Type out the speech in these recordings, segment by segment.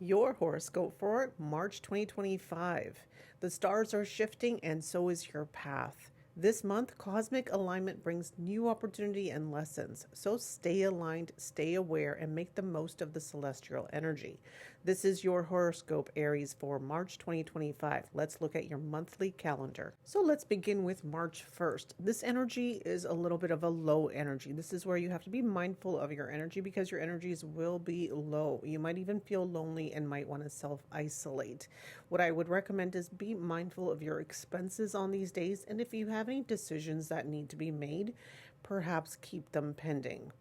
Your horoscope for March 2025. The stars are shifting and so is your path. This month, cosmic alignment brings new opportunity and lessons. So stay aligned, stay aware, and make the most of the celestial energy. This is your horoscope, Aries, for March 2025. Let's look at your monthly calendar. So let's begin with March 1st. This energy is a little bit of a low energy. This is where you have to be mindful of your energy because your energies will be low. You might even feel lonely and might want to self-isolate. What I would recommend is be mindful of your expenses on these days, and if you have any decisions that need to be made, perhaps keep them pending.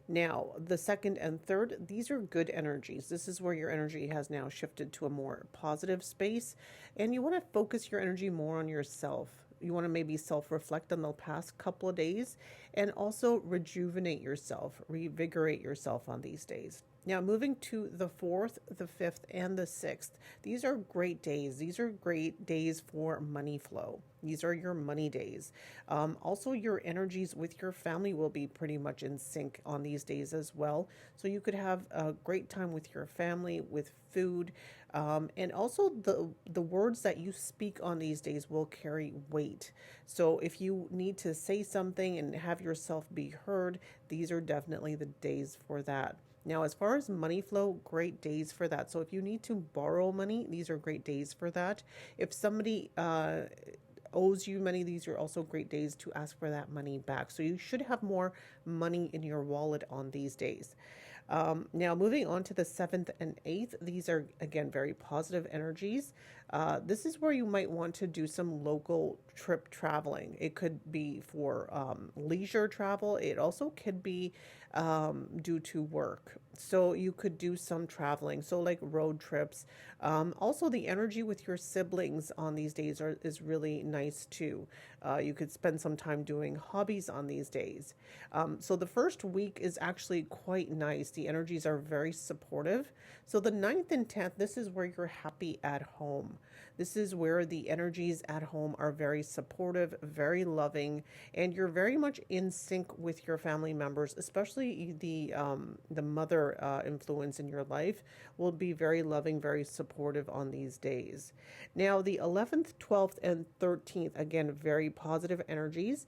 Now, the second and third, these are good energies. This is where your energy has now shifted to a more positive space, and you want to focus your energy more on yourself. You want to maybe self-reflect on the past couple of days and also rejuvenate yourself, revigorate yourself on these days. Now, moving to the 4th, the 5th, and the 6th, these are great days. These are great days for money flow. These are your money days. Also, your energies with your family will be pretty much in sync on these days as well. So you could have a great time with your family, with food, and also the words that you speak on these days will carry weight. So if you need to say something and have yourself be heard, these are definitely the days for that. Now, as far as money flow, great days for that. So if you need to borrow money, these are great days for that. If somebody owes you money, these are also great days to ask for that money back. So you should have more money in your wallet on these days. Now, moving on to the 7th and 8th, these are, again, very positive energies. This is where you might want to do some local trip traveling. It could be for leisure travel. It also could be due to work. So you could do some traveling, so like road trips. Also, the energy with your siblings on these days is really nice too. You could spend some time doing hobbies on these days. So the first week is actually quite nice. The energies are very supportive. So the 9th and 10th, this is where you're happy at home. This is where the energies at home are very supportive, very loving, and you're very much in sync with your family members, especially the mother influence in your life will be very loving, very supportive on these days. Now, the 11th, 12th, and 13th, again, very positive energies.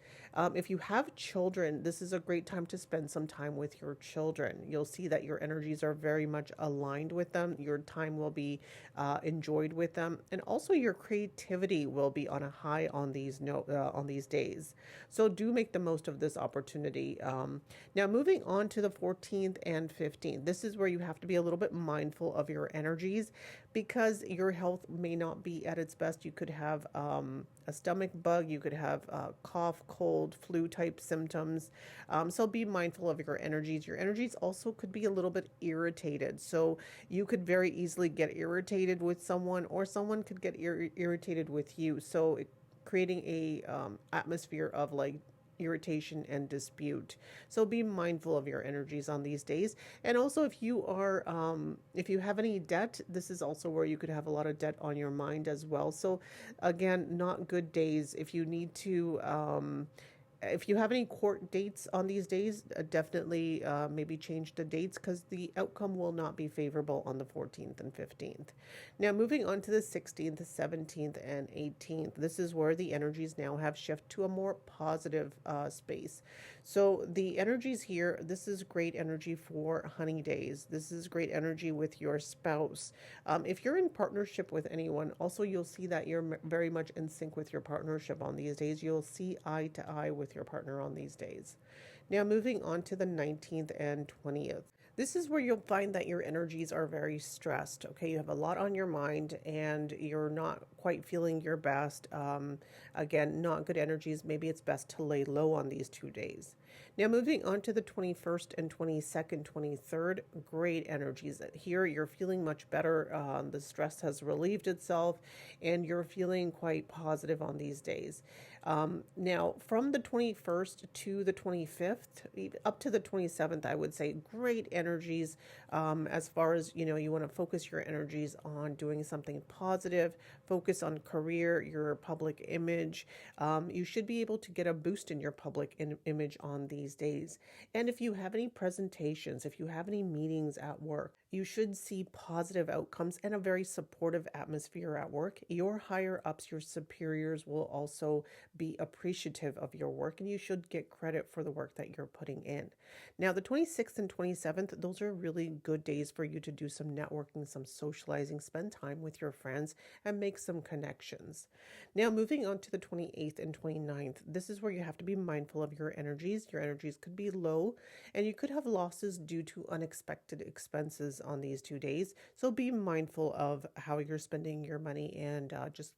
If you have children, this is a great time to spend some time with your children. You'll see that your energies are very much aligned with them. Your time will be enjoyed with them, and also your creativity will be on a high on these days. So do make the most of this opportunity. Now, moving on to the 14th and 15th, this is where you have to be a little bit mindful of your energies because your health may not be at its best. You could have a stomach bug, you could have cough, cold, flu type symptoms. So be mindful of your energies. Your energies also could be a little bit irritated. So you could very easily get irritated with someone, or someone could get irritated with you. So creating a atmosphere of like irritation and dispute. So be mindful of your energies on these days. And also, if you have any debt, this is also where you could have a lot of debt on your mind as well. So again, not good days. If you need to, if you have any court dates on these days, definitely maybe change the dates because the outcome will not be favorable on the 14th and 15th. Now, moving on to the 16th, 17th, and 18th, this is where the energies now have shifted to a more positive space. So the energies here, this is great energy for honey days. This is great energy with your spouse. If you're in partnership with anyone, also you'll see that you're very much in sync with your partnership on these days. You'll see eye to eye with your partner on these days. Now, moving on to the 19th and 20th. This is where you'll find that your energies are very stressed. Okay, you have a lot on your mind and you're not quite feeling your best. Again, not good energies. Maybe it's best to lay low on these 2 days. Now, moving on to the 21st and 22nd, 23rd, great energies. Here, you're feeling much better. The stress has relieved itself and you're feeling quite positive on these days. Now, from the 21st to the 25th, up to the 27th, I would say great energies. As far as, you want to focus your energies on doing something positive, focus on career, your public image. You should be able to get a boost in your public image on these days. And if you have any presentations, if you have any meetings at work, you should see positive outcomes and a very supportive atmosphere at work. Your higher ups, your superiors will also be appreciative of your work, and you should get credit for the work that you're putting in. Now, the 26th and 27th, those are really good days for you to do some networking, some socializing, spend time with your friends, and make some connections. Now, moving on to the 28th and 29th, this is where you have to be mindful of your energies. Your energies could be low, and you could have losses due to unexpected expenses on these 2 days. So be mindful of how you're spending your money and just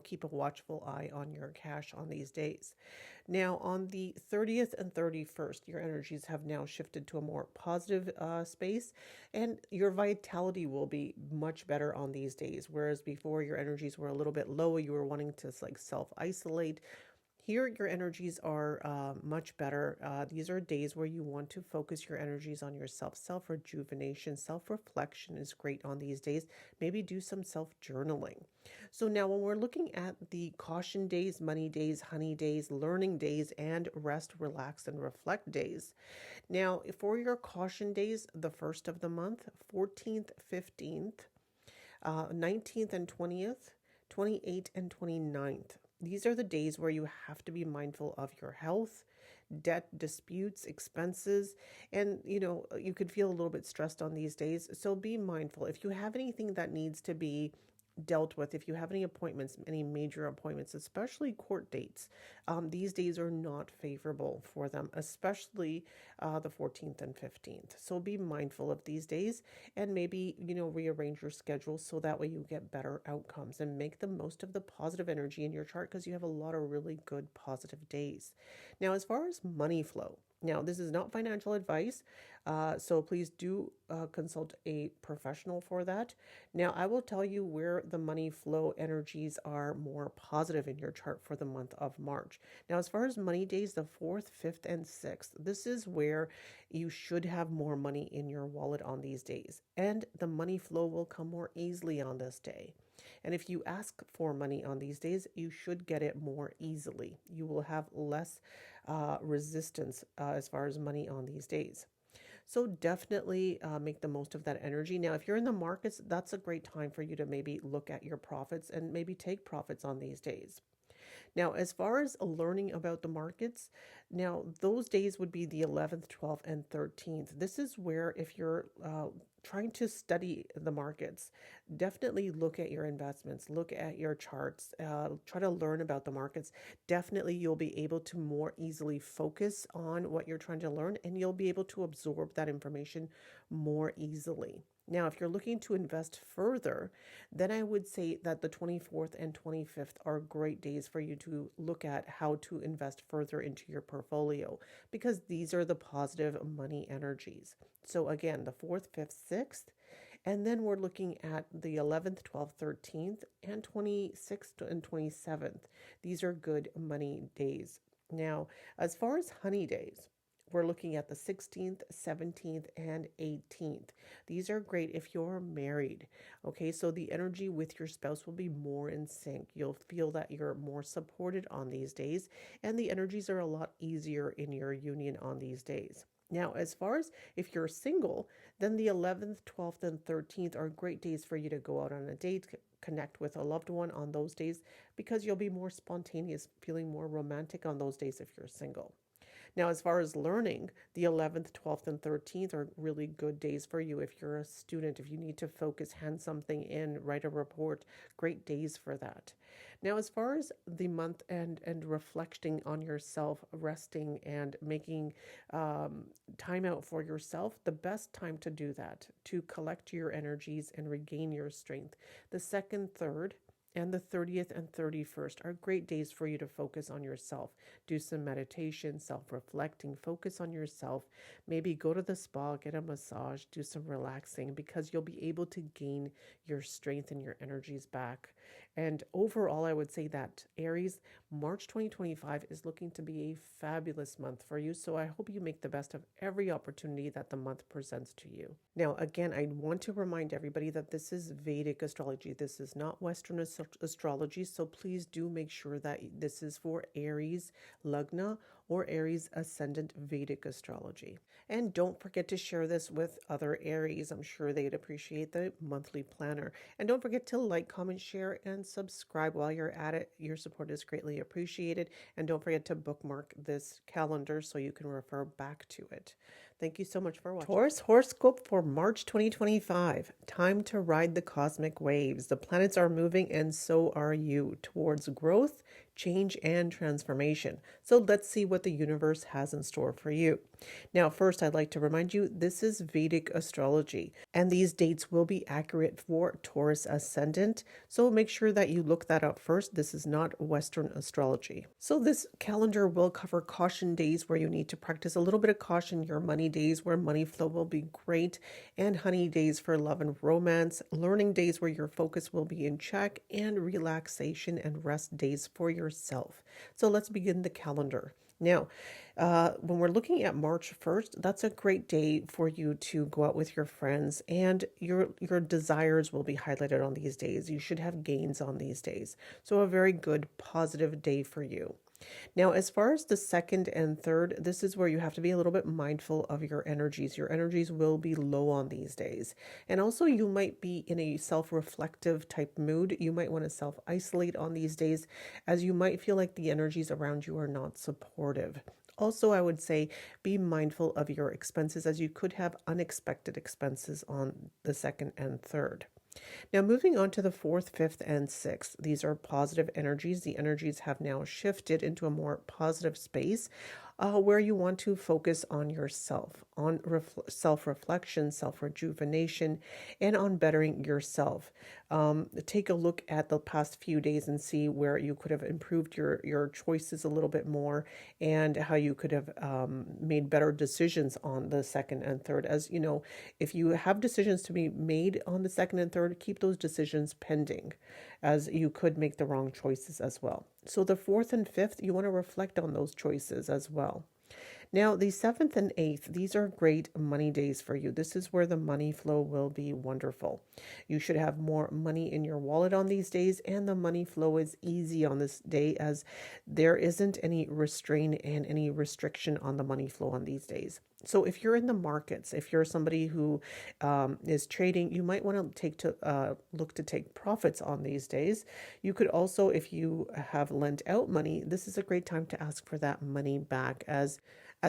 keep a watchful eye on your cash on these days. Now, on the 30th and 31st, your energies have now shifted to a more positive space, and your vitality will be much better on these days. Whereas before, your energies were a little bit low, you were wanting to like self-isolate. Here, your energies are much better. These are days where you want to focus your energies on yourself. Self-rejuvenation, self-reflection is great on these days. Maybe do some self-journaling. So now when we're looking at the caution days, money days, honey days, learning days, and rest, relax, and reflect days. Now, for your caution days, the first of the month, 14th, 15th, 19th and 20th, 28th and 29th. These are the days where you have to be mindful of your health, debt disputes, expenses, and you could feel a little bit stressed on these days. So be mindful. If you have anything that needs to be dealt with, if you have any appointments, any major appointments, especially court dates, these days are not favorable for them, especially the 14th and 15th. So be mindful of these days and maybe, rearrange your schedule so that way you get better outcomes and make the most of the positive energy in your chart because you have a lot of really good positive days. Now, as far as money flow, now, this is not financial advice, so please do consult a professional for that. Now, I will tell you where the money flow energies are more positive in your chart for the month of March. Now, as far as money days, the 4th, 5th, and 6th, this is where you should have more money in your wallet on these days, and the money flow will come more easily on this day. And if you ask for money on these days, you should get it more easily. You will have less resistance as far as money on these days. So definitely make the most of that energy. Now, if you're in the markets, that's a great time for you to maybe look at your profits and maybe take profits on these days. Now, as far as learning about the markets, now those days would be the 11th, 12th, and 13th. This is where if you're trying to study the markets, definitely look at your investments, look at your charts, try to learn about the markets. Definitely you'll be able to more easily focus on what you're trying to learn, and you'll be able to absorb that information more easily. Now, if you're looking to invest further, then I would say that the 24th and 25th are great days for you to look at how to invest further into your portfolio because these are the positive money energies. So again, the 4th, 5th, 6th, and then we're looking at the 11th, 12th, 13th, and 26th and 27th. These are good money days. Now, as far as honey days, we're looking at the 16th, 17th, and 18th. These are great if you're married. Okay, so the energy with your spouse will be more in sync. You'll feel that you're more supported on these days, and the energies are a lot easier in your union on these days. Now, as far as if you're single, then the 11th, 12th, and 13th are great days for you to go out on a date, connect with a loved one on those days, because you'll be more spontaneous, feeling more romantic on those days if you're single. Now, as far as learning, the 11th, 12th, and 13th are really good days for you if you're a student, if you need to focus, hand something in, write a report, great days for that. Now, as far as the month and reflecting on yourself, resting and making time out for yourself, the best time to do that, to collect your energies and regain your strength, the 2nd, 3rd, and the 30th and 31st are great days for you to focus on yourself. Do some meditation, self-reflecting, focus on yourself. Maybe go to the spa, get a massage, do some relaxing, because you'll be able to gain your strength and your energies back. And overall, I would say that Aries, March 2025 is looking to be a fabulous month for you. So I hope you make the best of every opportunity that the month presents to you. Now, again, I want to remind everybody that this is Vedic astrology. This is not Western astrology. So please do make sure that this is for Aries Lagna or Aries Ascendant Vedic astrology. And don't forget to share this with other Aries. I'm sure they'd appreciate the monthly planner. And don't forget to like, comment, share, and subscribe while you're at it. Your support is greatly appreciated. And don't forget to bookmark this calendar so you can refer back to it. Thank you so much for watching. Taurus horoscope for March 2025. Time to ride the cosmic waves. The planets are moving and so are you towards growth, change, and transformation. So let's see what the universe has in store for you. Now, first, I'd like to remind you, this is Vedic astrology, and these dates will be accurate for Taurus ascendant. So make sure that you look that up first. This is not Western astrology. So this calendar will cover caution days where you need to practice a little bit of caution, your money days where money flow will be great, and honey days for love and romance, learning days where your focus will be in check, and relaxation and rest days for yourself. So let's begin the calendar. Now, when we're looking at March 1st, that's a great day for you to go out with your friends, and your desires will be highlighted on these days. You should have gains on these days. So a very good, positive day for you. Now, as far as the 2nd and 3rd, this is where you have to be a little bit mindful of your energies. Your energies will be low on these days. And also, you might be in a self-reflective type mood. You might want to self-isolate on these days, as you might feel like the energies around you are not supportive. Also, I would say be mindful of your expenses, as you could have unexpected expenses on the 2nd and 3rd. Now, moving on to the 4th, 5th, and 6th, these are positive energies. The energies have now shifted into a more positive space where you want to focus on yourself, on self-reflection, self-rejuvenation, and on bettering yourself. Take a look at the past few days and see where you could have improved your choices a little bit more, and how you could have made better decisions on the 2nd and 3rd. As you know, if you have decisions to be made on the 2nd and 3rd, keep those decisions pending, as you could make the wrong choices as well. So the 4th and 5th, you want to reflect on those choices as well. Now, the 7th and 8th, these are great money days for you. This is where the money flow will be wonderful. You should have more money in your wallet on these days, and the money flow is easy on this day, as there isn't any restraint and any restriction on the money flow on these days. So if you're in the markets, if you're somebody who is trading, you might want to look to take profits on these days. You could also, if you have lent out money, this is a great time to ask for that money back, as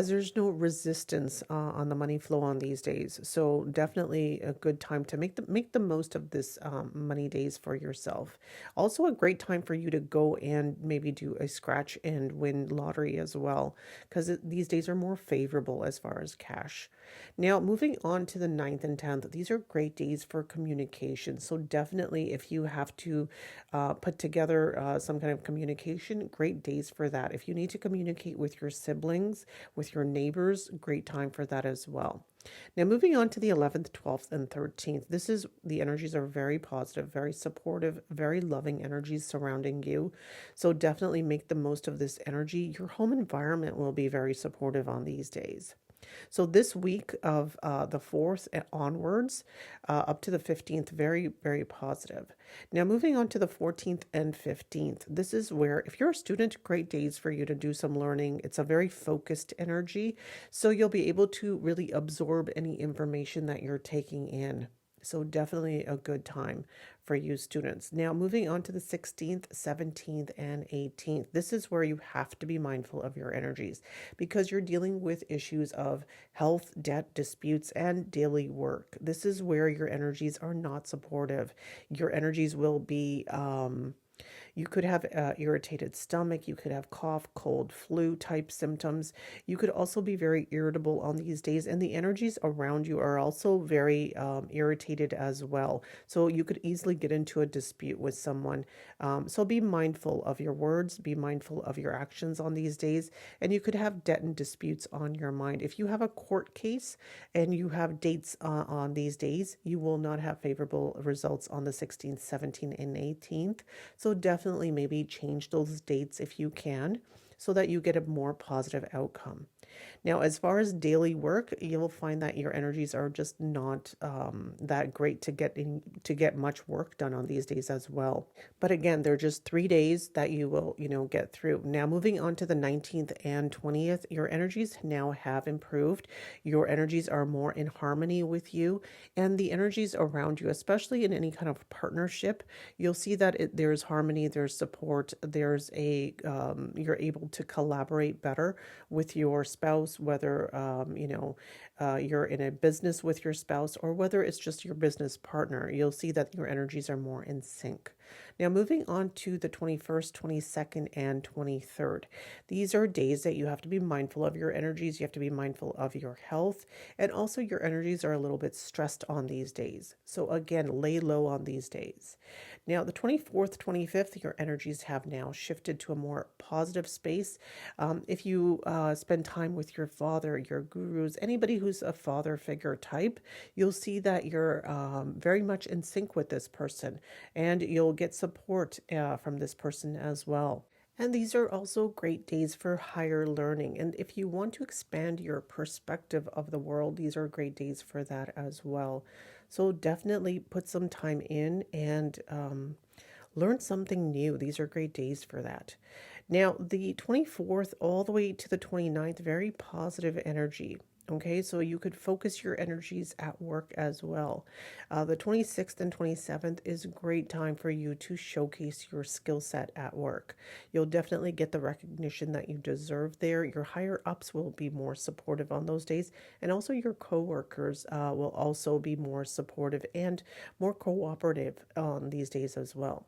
there's no resistance on the money flow on these days. So definitely a good time to make the most of this money days for yourself. Also a great time for you to go and maybe do a scratch and win lottery as well, because these days are more favorable as far as cash. Now, moving on to the 9th and 10th, these are great days for communication. So definitely, if you have to put together some kind of communication, great days for that. If you need to communicate with your siblings, with your neighbors, great time for that as well. Now, moving on to the 11th, 12th, and 13th, the energies are very positive, very supportive, very loving energies surrounding you. So definitely make the most of this energy. Your home environment will be very supportive on these days. So this week of the 4th onwards, up to the 15th, very, very positive. Now, moving on to the 14th and 15th, this is where, if you're a student, great days for you to do some learning. It's a very focused energy, so you'll be able to really absorb any information that you're taking in. So definitely a good time for you students. Now, moving on to the 16th, 17th, and 18th. This is where you have to be mindful of your energies, because you're dealing with issues of health, debt, disputes, and daily work. This is where your energies are not supportive. Your energies will be You could have irritated stomach. You could have cough, cold, flu type symptoms. You could also be very irritable on these days, and the energies around you are also very irritated as well. So you could easily get into a dispute with someone. So be mindful of your words, be mindful of your actions on these days, and you could have debt and disputes on your mind. If you have a court case and you have dates on these days, you will not have favorable results on the 16th, 17th, and 18th. So definitely maybe change those dates if you can so that you get a more positive outcome. Now, as far as daily work, you'll find that your energies are just not that great to get much work done on these days as well. But again, they're just 3 days that you will, get through. Now, moving on to the 19th and 20th, your energies now have improved. Your energies are more in harmony with you, and the energies around you, especially in any kind of partnership, you'll see that there's harmony, there's support, there's you're able to collaborate better with your spouse, whether you're in a business with your spouse or whether it's just your business partner. You'll see that your energies are more in sync. Now, moving on to the 21st, 22nd, and 23rd. These are days that you have to be mindful of your energies. You have to be mindful of your health. And also your energies are a little bit stressed on these days. So again, lay low on these days. Now, the 24th, 25th, your energies have now shifted to a more positive space. If you spend time with your father, your gurus, anybody who's a father figure type, you'll see that you're very much in sync with this person, and you'll get support from this person as well. And these are also great days for higher learning. And if you want to expand your perspective of the world, these are great days for that as well. So definitely put some time in and learn something new. These are great days for that. Now, the 24th all the way to the 29th, very positive energy. Okay, so you could focus your energies at work as well. The 26th and 27th is a great time for you to showcase your skill set at work. You'll definitely get the recognition that you deserve there. Your higher ups will be more supportive on those days, and also your coworkers will also be more supportive and more cooperative on these days as well.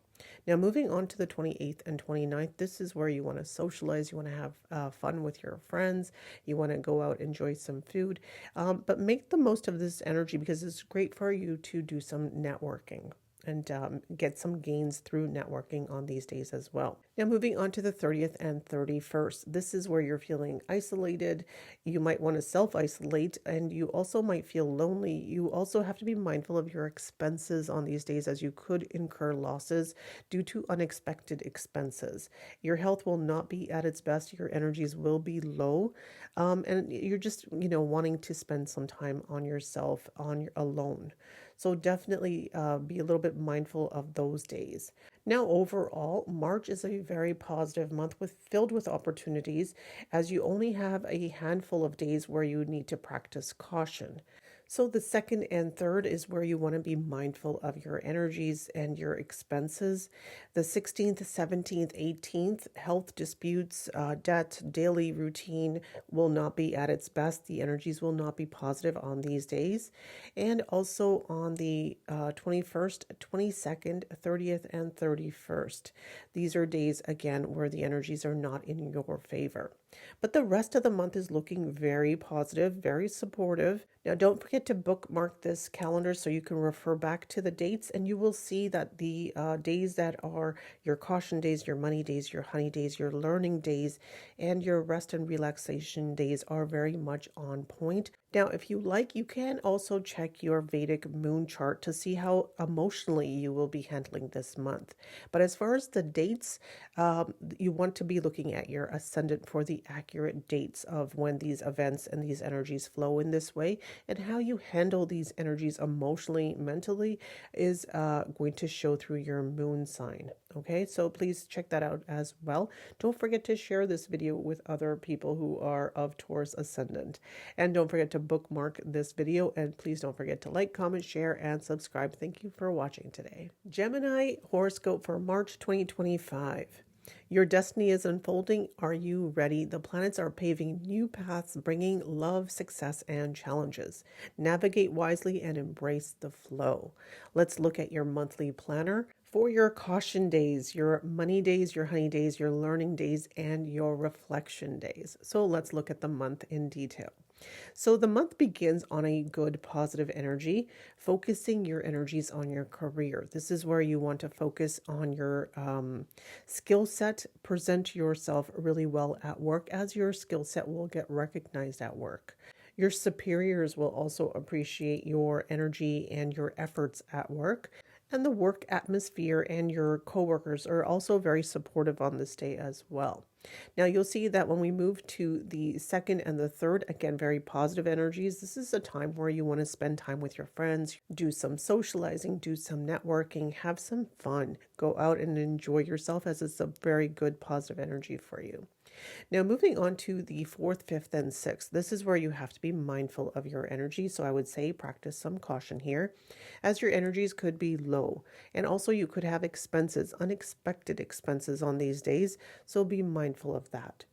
Now, moving on to the 28th and 29th, this is where you want to socialize. You want to have fun with your friends. You want to go out, enjoy some food, but make the most of this energy because it's great for you to do some networking and get some gains through networking on these days as well. Now, moving on to the 30th and 31st, this is where you're feeling isolated. You might want to self-isolate, and you also might feel lonely. You also have to be mindful of your expenses on these days, as you could incur losses due to unexpected expenses. Your health will not be at its best. Your energies will be low, and you're just, wanting to spend some time on yourself, alone. So definitely be a little bit mindful of those days. Now, overall, March is a very positive month filled with opportunities, as you only have a handful of days where you need to practice caution. So the 2nd and 3rd is where you want to be mindful of your energies and your expenses. The 16th, 17th, 18th, health disputes, debt, daily routine will not be at its best. The energies will not be positive on these days. And also on the 21st, 22nd, 30th, and 31st. These are days, again, where the energies are not in your favor. But the rest of the month is looking very positive, very supportive. Now, don't forget to bookmark this calendar so you can refer back to the dates, and you will see that the days that are your caution days, your money days, your honey days, your learning days, and your rest and relaxation days are very much on point. Now, if you like, you can also check your Vedic moon chart to see how emotionally you will be handling this month. But as far as the dates, you want to be looking at your ascendant for the accurate dates of when these events and these energies flow in this way, and how you handle these energies emotionally, mentally is going to show through your moon sign. Okay, so please check that out as well. Don't forget to share this video with other people who are of Taurus ascendant. And don't forget to bookmark this video, and please don't forget to like, comment, share, and subscribe. Thank you for watching today. Gemini horoscope for March 2025. Your destiny is unfolding. Are you ready? The planets are paving new paths, bringing love, success, and challenges. Navigate wisely and embrace the flow. Let's look at your monthly planner for your caution days, your money days, your honey days, your learning days, and your reflection days. So let's look at the month in detail. So the month begins on a good positive energy, focusing your energies on your career. This is where you want to focus on your skill set, present yourself really well at work, as your skill set will get recognized at work. Your superiors will also appreciate your energy and your efforts at work. And the work atmosphere and your coworkers are also very supportive on this day as well. Now you'll see that when we move to the second and the third, again, very positive energies. This is a time where you want to spend time with your friends, do some socializing, do some networking, have some fun, go out and enjoy yourself, as it's a very good positive energy for you. Now, moving on to the fourth, fifth, and sixth, this is where you have to be mindful of your energy. So I would say practice some caution here, as your energies could be low. And also you could have expenses, unexpected expenses on these days. So be mindful of that.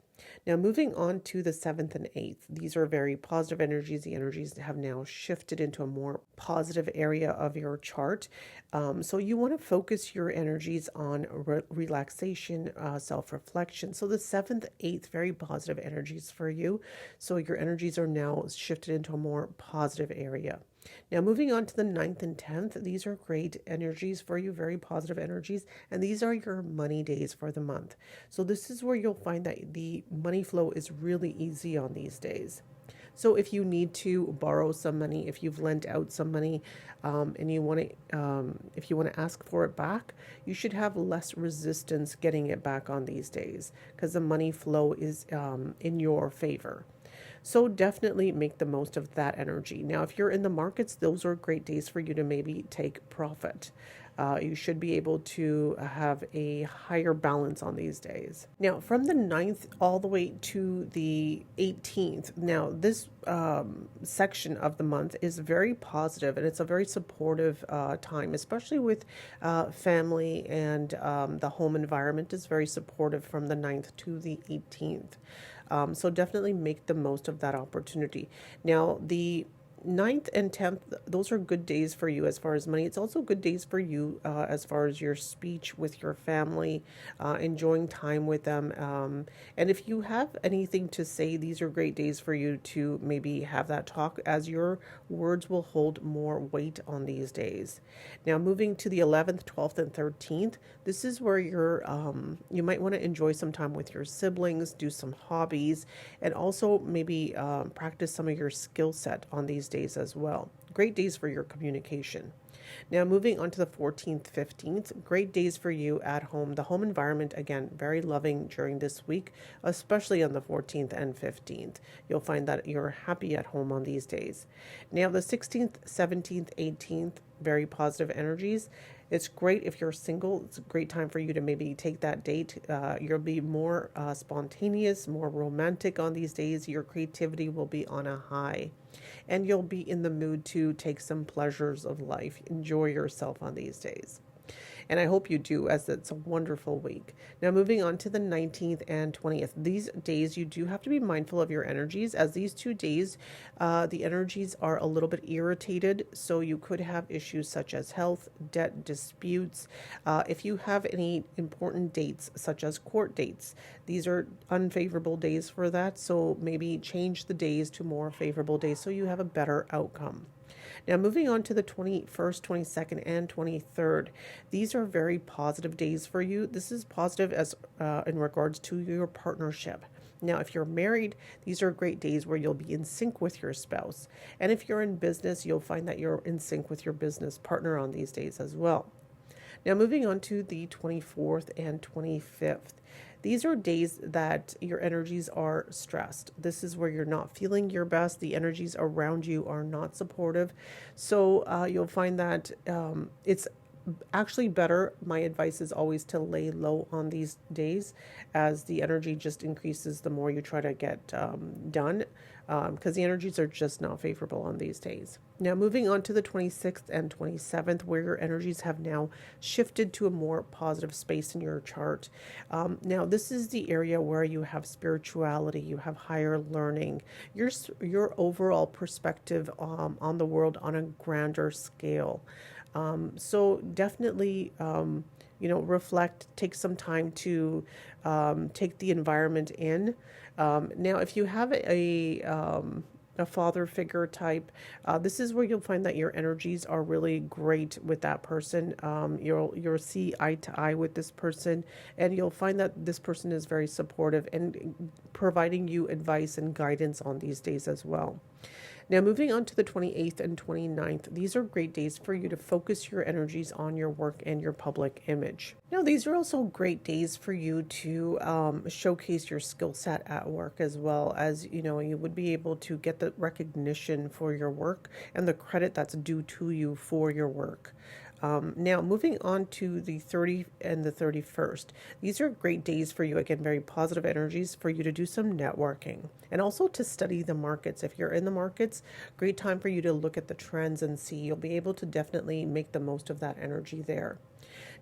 Now, moving on to the seventh and eighth, these are very positive energies. The energies have now shifted into a more positive area of your chart. So you want to focus your energies on relaxation, self-reflection. So the seventh, eighth, very positive energies for you. So your energies are now shifted into a more positive area. Now, moving on to the 9th and 10th, these are great energies for you, very positive energies, and these are your money days for the month. So this is where you'll find that the money flow is really easy on these days. So if you need to borrow some money, if you've lent out some money, and you want to, if you want to ask for it back, you should have less resistance getting it back on these days, because the money flow is in your favor. So definitely make the most of that energy. Now, if you're in the markets, those are great days for you to maybe take profit. You should be able to have a higher balance on these days. Now, from the 9th all the way to the 18th, now this section of the month is very positive, and it's a very supportive time, especially with family, and the home environment is very supportive from the 9th to the 18th. So definitely make the most of that opportunity. Now, the 9th and 10th, those are good days for you as far as money. It's also good days for you as far as your speech with your family, enjoying time with them. And if you have anything to say, these are great days for you to maybe have that talk, as your words will hold more weight on these days. Now, moving to the 11th, 12th, and 13th, this is where you might want to enjoy some time with your siblings, do some hobbies, and also maybe practice some of your skill set on these days as well. Great days for your communication. Now, moving on to the 14th, 15th, great days for you at home. The home environment, again, very loving during this week, especially on the 14th and 15th. You'll find that you're happy at home on these days. Now, the 16th, 17th, 18th, very positive energies. It's great if you're single. It's a great time for you to maybe take that date. You'll be more spontaneous, more romantic on these days. Your creativity will be on a high, and you'll be in the mood to take some pleasures of life. Enjoy yourself on these days. And I hope you do, as it's a wonderful week. Now, moving on to the 19th and 20th. These days, you do have to be mindful of your energies, as these 2 days, the energies are a little bit irritated. So you could have issues such as health, debt disputes. If you have any important dates, such as court dates, these are unfavorable days for that. So maybe change the days to more favorable days so you have a better outcome. Now, moving on to the 21st, 22nd, and 23rd. These are very positive days for you. This is positive as in regards to your partnership. Now, if you're married, these are great days where you'll be in sync with your spouse. And if you're in business, you'll find that you're in sync with your business partner on these days as well. Now, moving on to the 24th and 25th. These are days that your energies are stressed. This is where you're not feeling your best. The energies around you are not supportive. So you'll find that it's actually better. My advice is always to lay low on these days, as the energy just increases the more you try to get done. because the energies are just not favorable on these days. Now, moving on to the 26th and 27th, where your energies have now shifted to a more positive space in your chart. Now, this is the area where you have spirituality, you have higher learning, your overall perspective on the world on a grander scale. So definitely, reflect, take some time to take the environment in. Now, if you have a father figure type, this is where you'll find that your energies are really great with that person. You'll see eye to eye with this person, and you'll find that this person is very supportive and providing you advice and guidance on these days as well. Now, moving on to the 28th and 29th, these are great days for you to focus your energies on your work and your public image. Now, these are also great days for you to showcase your skill set at work, as well as, you would be able to get the recognition for your work and the credit that's due to you for your work. Now, moving on to the 30th and the 31st. These are great days for you. Again, very positive energies for you to do some networking and also to study the markets. If you're in the markets, great time for you to look at the trends and see. You'll be able to definitely make the most of that energy there.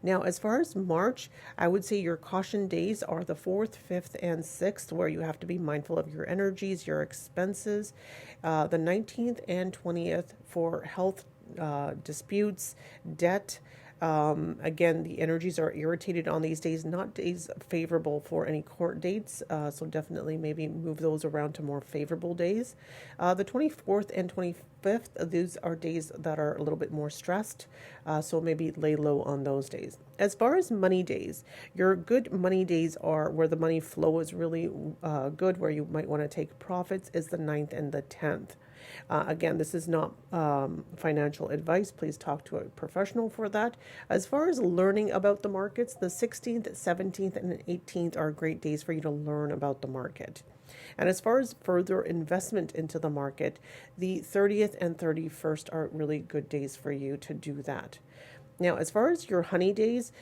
Now, as far as March, I would say your caution days are the 4th, 5th, and 6th, where you have to be mindful of your energies, your expenses. The 19th and 20th for health disputes, debt. Again, the energies are irritated on these days, not days favorable for any court dates. So definitely maybe move those around to more favorable days. The 24th and 25th, these are days that are a little bit more stressed. So maybe lay low on those days. As far as money days, your good money days are where the money flow is really good, where you might want to take profits, is the 9th and the 10th. Again, this is not financial advice. Please talk to a professional for that. As far as learning about the markets, the 16th, 17th, and 18th are great days for you to learn about the market. And as far as further investment into the market, the 30th and 31st are really good days for you to do that. Now, as far as your honey days,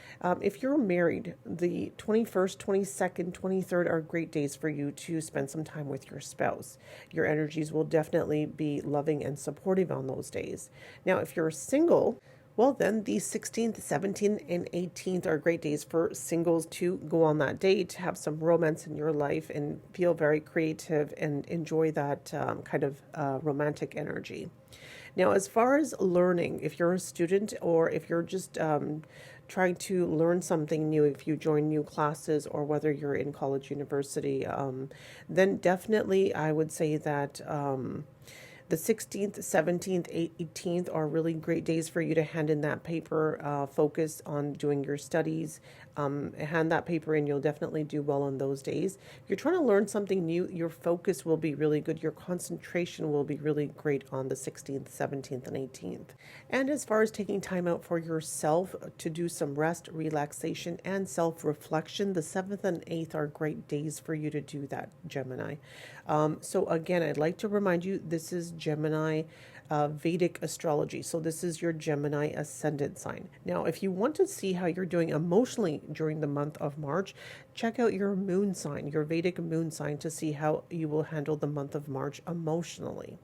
if you're married, the 21st, 22nd, 23rd are great days for you to spend some time with your spouse. Your energies will definitely be loving and supportive on those days. Now, if you're single, well, then the 16th, 17th, and 18th are great days for singles to go on that date, have some romance in your life, and feel very creative and enjoy that kind of romantic energy. Now, as far as learning, if you're a student or if you're just trying to learn something new, if you join new classes or whether you're in college, university, then definitely I would say that the 16th, 17th, 18th are really great days for you to hand in that paper, focus on doing your studies, hand that paper in. You'll definitely do well on those days. If you're trying to learn something new, your focus will be really good. Your concentration will be really great on the 16th, 17th, and 18th. And as far as taking time out for yourself to do some rest, relaxation, and self-reflection, the 7th and 8th are great days for you to do that, Gemini. So again, I'd like to remind you, this is Gemini Vedic astrology. So this is your Gemini ascendant sign. Now, if you want to see how you're doing emotionally during the month of March, check out your moon sign, your Vedic moon sign, to see how you will handle the month of March emotionally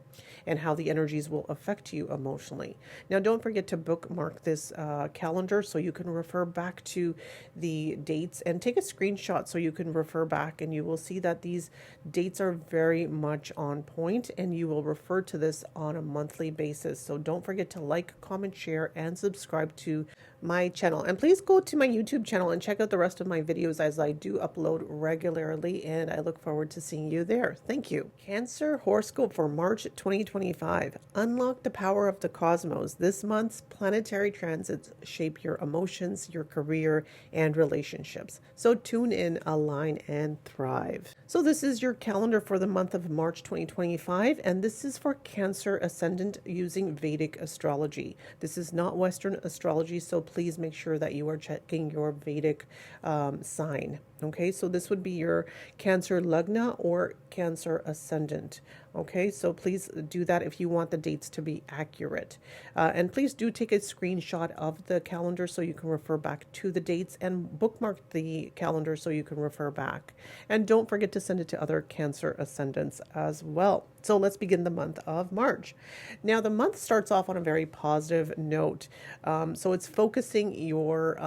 and how the energies will affect you emotionally. Now, don't forget to bookmark this calendar so you can refer back to the dates and take a screenshot so you can refer back, and you will see that these dates are very much on point, and you will refer to this on a monthly basis. So don't forget to like, comment, share, and subscribe to my channel. And please go to my YouTube channel and check out the rest of my videos, as I do upload regularly, and I look forward to seeing you there. Thank you. Cancer horoscope for March 2025. Unlock the power of the cosmos. This month's planetary transits shape your emotions, your career, and relationships. So tune in, align, and thrive. So this is your calendar for the month of March 2025, and this is for Cancer ascendant using Vedic astrology. This is not Western astrology, so please make sure that you are checking your Vedic sign. Okay, so this would be your Cancer Lagna or Cancer Ascendant. Okay, so please do that if you want the dates to be accurate. And please do take a screenshot of the calendar so you can refer back to the dates, and bookmark the calendar so you can refer back. And don't forget to send it to other Cancer Ascendants as well. So let's begin the month of March. Now, the month starts off on a very positive note. So it's focusing your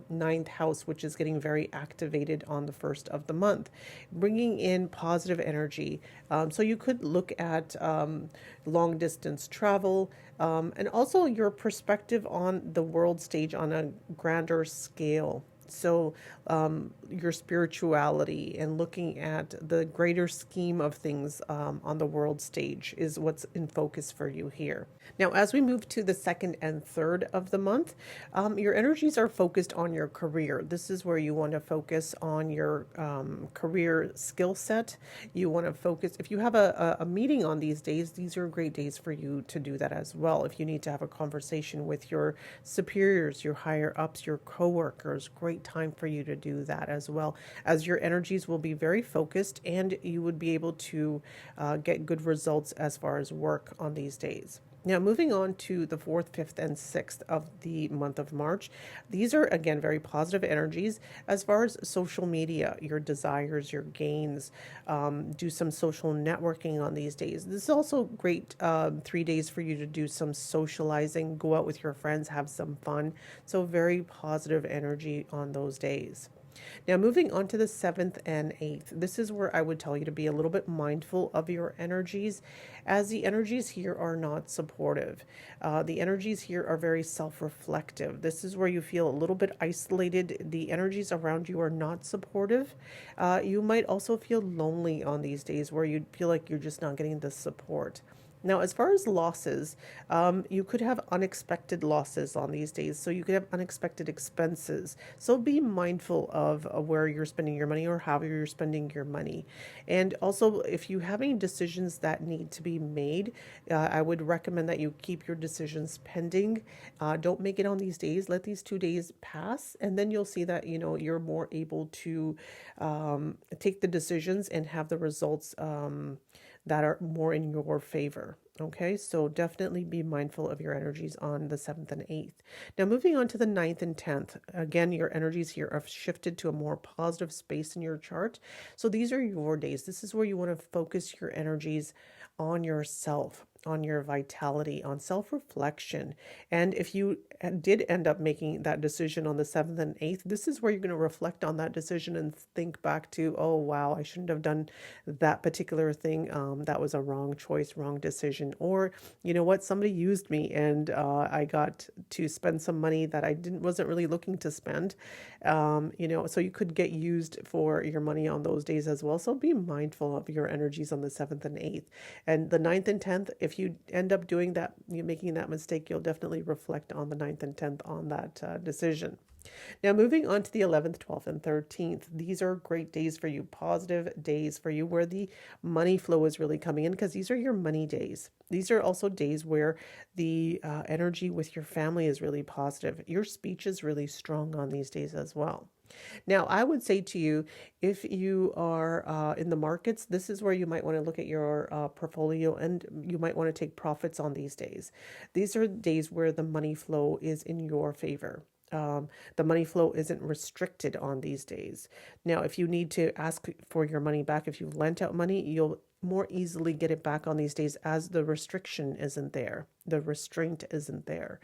ninth house, which is getting very activated on the first of the month, bringing in positive energy. So you could look at long distance travel, and also your perspective on the world stage on a grander scale. So, your spirituality and looking at the greater scheme of things on the world stage is what's in focus for you here. Now, as we move to the second and third of the month, your energies are focused on your career. This is where you want to focus on your career skill set. You want to focus, if you have a meeting on these days, these are great days for you to do that as well. If you need to have a conversation with your superiors, your higher ups, your coworkers, great time for you to do that as well, as your energies will be very focused and you would be able to get good results as far as work on these days. Now, moving on to the 4th, 5th, and 6th of the month of March. These are, again, very positive energies as far as social media, your desires, your gains. Do some social networking on these days. This is also great 3 days for you to do some socializing, go out with your friends, have some fun. So very positive energy on those days. Now, moving on to the 7th and 8th, this is where I would tell you to be a little bit mindful of your energies, as the energies here are not supportive. The energies here are very self-reflective. This is where you feel a little bit isolated. The energies around you are not supportive. You might also feel lonely on these days where you feel like you're just not getting the support. Now, as far as losses, you could have unexpected losses on these days. So you could have unexpected expenses. So be mindful of where you're spending your money or how you're spending your money. And also, if you have any decisions that need to be made, I would recommend that you keep your decisions pending. Don't make it on these days. Let these 2 days pass, and then you'll see that, you're more able to take the decisions and have the results that are more in your favor. Okay, so definitely be mindful of your energies on the 7th and 8th. Now, moving on to the 9th and 10th, again, your energies here are shifted to a more positive space in your chart. So these are your days. This is where you want to focus your energies on yourself, on your vitality, on self-reflection. And if you did end up making that decision on the 7th and 8th, this is where you're going to reflect on that decision and think back to, oh, wow, I shouldn't have done that particular thing. That was a wrong choice, wrong decision. Or, you know what, somebody used me and I got to spend some money that I wasn't really looking to spend. So you could get used for your money on those days as well. So be mindful of your energies on the 7th and 8th. And the 9th and 10th, if you end up doing that, you're making that mistake, you'll definitely reflect on the 9th and 10th on that decision. Now, moving on to the 11th, 12th, and 13th, these are great days for you, positive days for you where the money flow is really coming in, because these are your money days. These are also days where the energy with your family is really positive. Your speech is really strong on these days as well. Now, I would say to you, if you are in the markets, this is where you might want to look at your portfolio, and you might want to take profits on these days. These are days where the money flow is in your favor. The money flow isn't restricted on these days. Now, if you need to ask for your money back, if you've lent out money, you'll more easily get it back on these days, as the restriction isn't there. The restraint isn't there.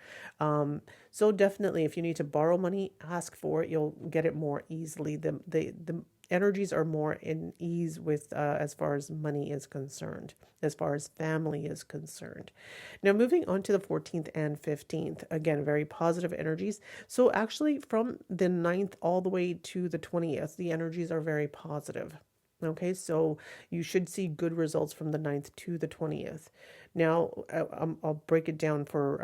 So definitely, if you need to borrow money, ask for it. You'll get it more easily. The energies are more in ease with as far as money is concerned, as far as family is concerned. Now, moving on to the 14th and 15th, again, very positive energies. So actually from the 9th all the way to the 20th, the energies are very positive. Okay, so you should see good results from the 9th to the 20th. Now, I'll break it down for,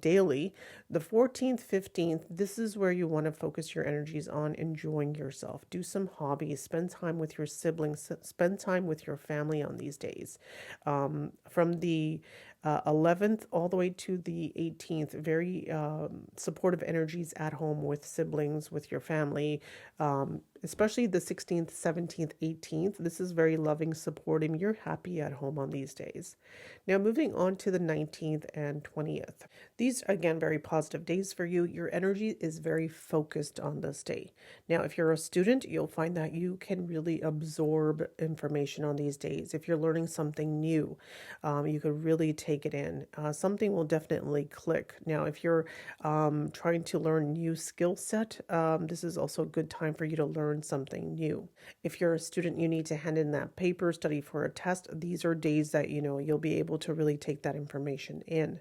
daily. The 14th, 15th, this is where you want to focus your energies on enjoying yourself. Do some hobbies, spend time with your siblings, spend time with your family on these days. From the 11th all the way to the 18th, very supportive energies at home with siblings, with your family. especially the 16th, 17th, 18th. This is very loving, supporting. You're happy at home on these days. Now, moving on to the 19th and 20th. These, again, very positive days for you. Your energy is very focused on this day. Now, if you're a student, you'll find that you can really absorb information on these days. If you're learning something new, you could really take it in. Something will definitely click. Now, if you're trying to learn new skill set, this is also a good time for you to learn something new. If you're a student, you need to hand in that paper, study for a test. These are days that, you'll be able to really take that information in.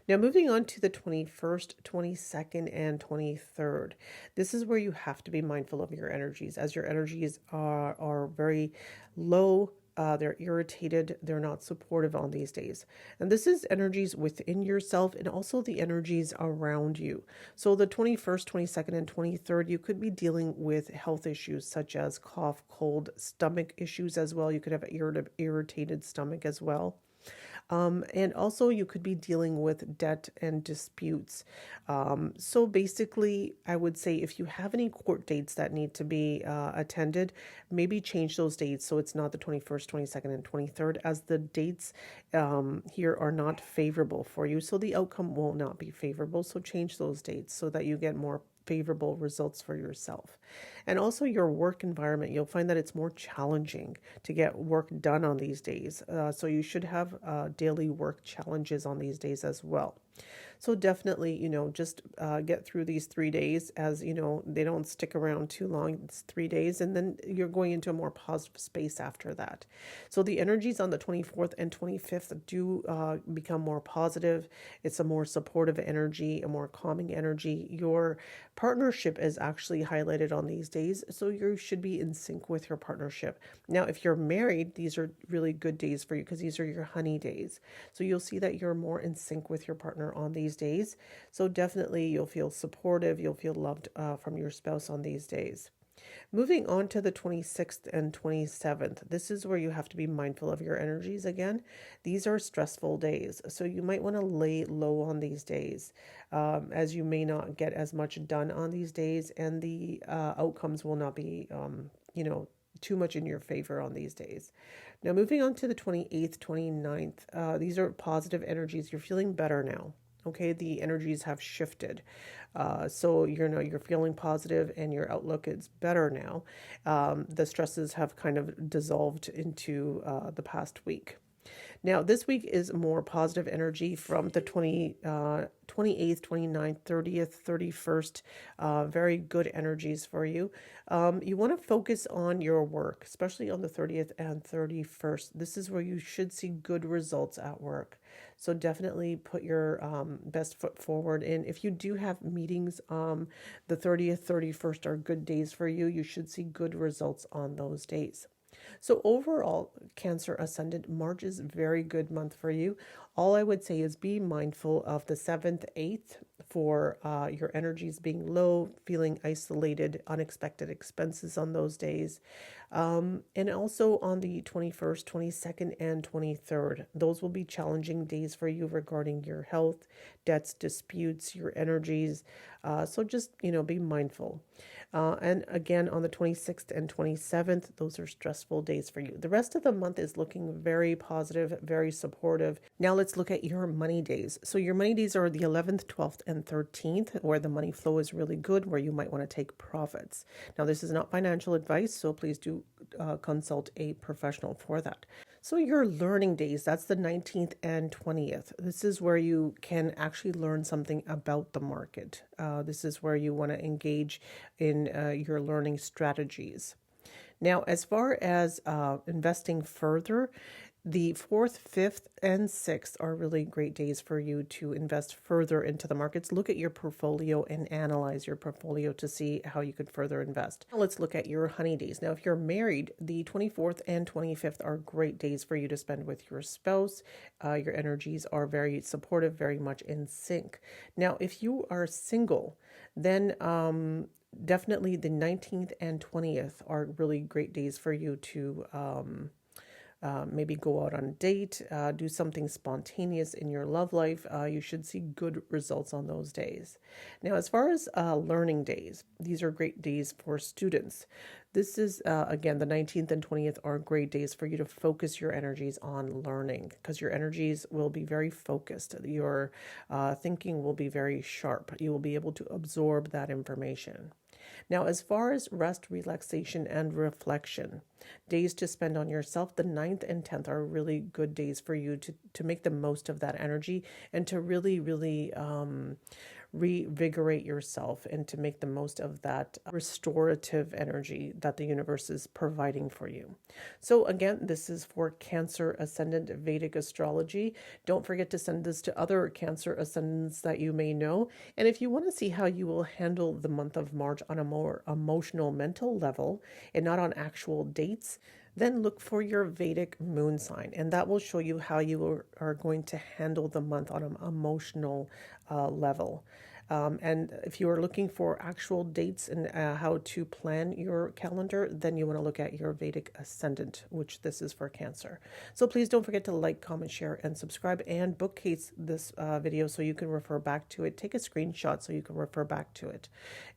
Now, moving on to the 21st, 22nd, and 23rd. This is where you have to be mindful of your energies, as your energies are very low. They're irritated. They're not supportive on these days. And this is energies within yourself and also the energies around you. So the 21st, 22nd, and 23rd, you could be dealing with health issues such as cough, cold, stomach issues as well. You could have irritated stomach as well. And also you could be dealing with debt and disputes. So basically, I would say if you have any court dates that need to be attended, maybe change those dates so it's not the 21st, 22nd, and 23rd, as the dates here are not favorable for you. So the outcome will not be favorable. So change those dates so that you get more favorable results for yourself. And also your work environment, you'll find that it's more challenging to get work done on these days. So you should have daily work challenges on these days as well. So definitely, just get through these 3 days, as they don't stick around too long. It's 3 days, and then you're going into a more positive space after that. So the energies on the 24th and 25th do become more positive. It's a more supportive energy, a more calming energy. Your partnership is actually highlighted on these days, so you should be in sync with your partnership. Now, if you're married, these are really good days for you because these are your honey days. So you'll see that you're more in sync with your partner on these days. So definitely you'll feel supportive, you'll feel loved from your spouse on these days. Moving on to the 26th and 27th, this is where you have to be mindful of your energies again. These are stressful days, so you might want to lay low on these days, as you may not get as much done on these days, and the outcomes will not be, too much in your favor on these days. Now, moving on to the 28th, 29th, these are positive energies. You're feeling better now. Okay, the energies have shifted. So you're feeling positive and your outlook is better now. The stresses have kind of dissolved into the past week. Now, this week is more positive energy from the 28th, 29th, 30th, 31st. Very good energies for you. You want to focus on your work, especially on the 30th and 31st. This is where you should see good results at work. So definitely put your best foot forward. And if you do have meetings, the 30th, 31st are good days for you. You should see good results on those days. So overall, Cancer Ascendant, March is a very good month for you. All I would say is be mindful of the 7th, 8th for your energies being low, feeling isolated, unexpected expenses on those days. And also on the 21st, 22nd, and 23rd. Those will be challenging days for you regarding your health, debts, disputes, your energies. So just, be mindful. And again, on the 26th and 27th, those are stressful days for you. The rest of the month is looking very positive, very supportive. Now let's look at your money days. So your money days are the 11th, 12th, and 13th, where the money flow is really good, where you might want to take profits. Now, this is not financial advice, so please do consult a professional for that. So your learning days, that's the 19th and 20th. This is where you can actually learn something about the market. This is where you want to engage in your learning strategies. Now, as far as investing further, the 4th, 5th, and 6th are really great days for you to invest further into the markets. Look at your portfolio and analyze your portfolio to see how you could further invest. Now let's look at your honey days. Now, if you're married, the 24th and 25th are great days for you to spend with your spouse. Your energies are very supportive, very much in sync. Now, if you are single, then definitely the 19th and 20th are really great days for you to maybe go out on a date, do something spontaneous in your love life. You should see good results on those days. Now, as far as learning days, these are great days for students. This is, again, the 19th and 20th are great days for you to focus your energies on learning, because your energies will be very focused. Your thinking will be very sharp. You will be able to absorb that information. Now, as far as rest, relaxation, and reflection, days to spend on yourself, the 9th and 10th are really good days for you to make the most of that energy and to really, really revigorate yourself and to make the most of that restorative energy that the universe is providing for you. So again, this is for Cancer Ascendant Vedic astrology. Don't forget to send this to other Cancer Ascendants that you may know. And if you want to see how you will handle the month of March on a more emotional, mental level and not on actual dates, then look for your Vedic moon sign, and that will show you how you are going to handle the month on an emotional level. And if you are looking for actual dates and how to plan your calendar, then you want to look at your Vedic Ascendant, which this is for Cancer. So please don't forget to like, comment, share, and subscribe, and bookcase this video so you can refer back to it. Take a screenshot so you can refer back to it.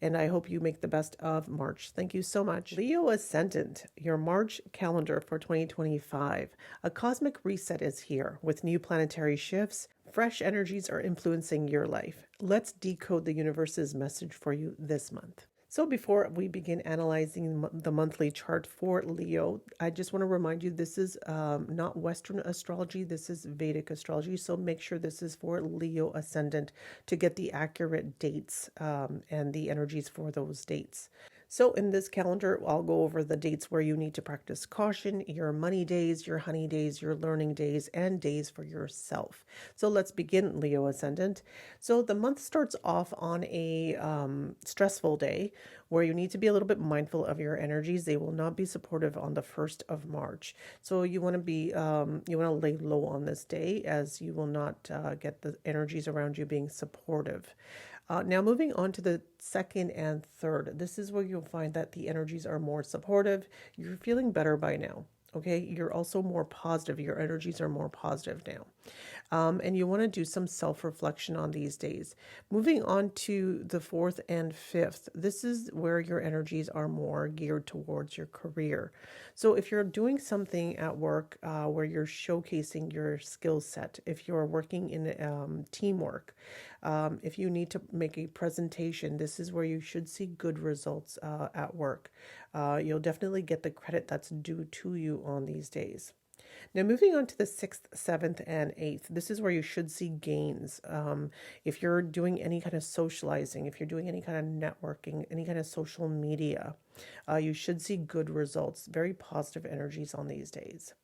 And I hope you make the best of March. Thank you so much. Leo Ascendant, your March calendar for 2025. A cosmic reset is here with new planetary shifts. Fresh energies are influencing your life. Let's decode the universe's message for you this month. So before we begin analyzing the monthly chart for Leo, I just want to remind you this is not Western astrology, this is Vedic astrology. So make sure this is for Leo Ascendant to get the accurate dates and the energies for those dates. So in this calendar, I'll go over the dates where you need to practice caution, your money days, your honey days, your learning days, and days for yourself. So let's begin, Leo Ascendant. So the month starts off on a stressful day where you need to be a little bit mindful of your energies. They will not be supportive on the 1st of March. So you want to be, you want to lay low on this day, as you will not get the energies around you being supportive. Now moving on to the 2nd and 3rd, this is where you'll find that the energies are more supportive. You're feeling better by now. Okay, you're also more positive. Your energies are more positive now. And you want to do some self-reflection on these days. Moving on to the 4th and 5th, this is where your energies are more geared towards your career. So if you're doing something at work where you're showcasing your skill set, if you're working in teamwork, if you need to make a presentation, this is where you should see good results at work. You'll definitely get the credit that's due to you on these days. Now, moving on to the 6th, 7th, and 8th, this is where you should see gains. If you're doing any kind of socializing, if you're doing any kind of networking, any kind of social media, you should see good results, very positive energies on these days.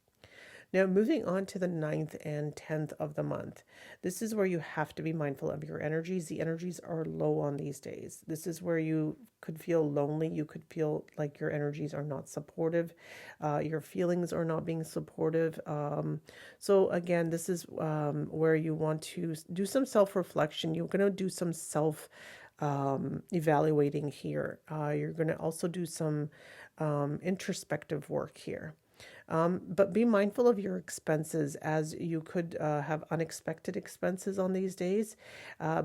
Now, moving on to the 9th and 10th of the month, this is where you have to be mindful of your energies. The energies are low on these days. This is where you could feel lonely. You could feel like your energies are not supportive. Your feelings are not being supportive. So again, this is where you want to do some self-reflection. You're going to do some evaluating here. You're going to also do some introspective work here. But be mindful of your expenses, as you could have unexpected expenses on these days.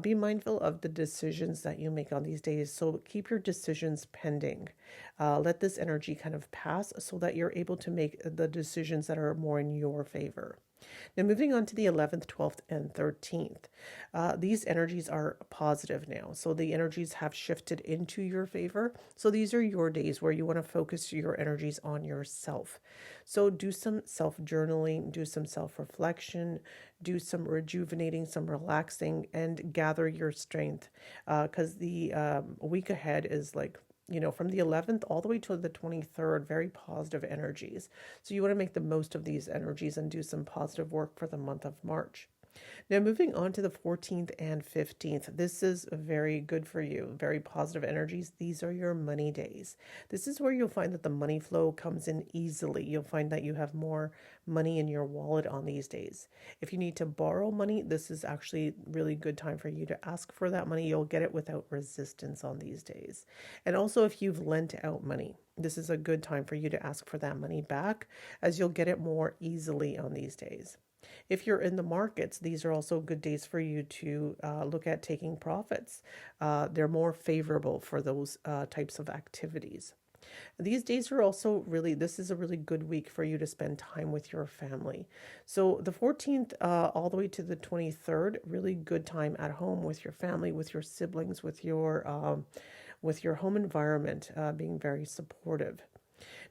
Be mindful of the decisions that you make on these days. So keep your decisions pending. Let this energy kind of pass so that you're able to make the decisions that are more in your favor. Now, moving on to the 11th, 12th, and 13th. These energies are positive now. So the energies have shifted into your favor. So these are your days where you want to focus your energies on yourself. So do some self-journaling, do some self-reflection, do some rejuvenating, some relaxing, and gather your strength. Because the week ahead is like, from the 11th all the way to the 23rd, very positive energies. So you want to make the most of these energies and do some positive work for the month of March. Now, moving on to the 14th and 15th, this is very good for you. Very positive energies. These are your money days. This is where you'll find that the money flow comes in easily. You'll find that you have more money in your wallet on these days. If you need to borrow money, this is actually really good time for you to ask for that money. You'll get it without resistance on these days. And also, if you've lent out money, this is a good time for you to ask for that money back, as you'll get it more easily on these days. If you're in the markets, these are also good days for you to look at taking profits. They're more favorable for those types of activities. These days are also really, this is a really good week for you to spend time with your family. So the 14th all the way to the 23rd, really good time at home with your family, with your siblings, with your home environment being very supportive.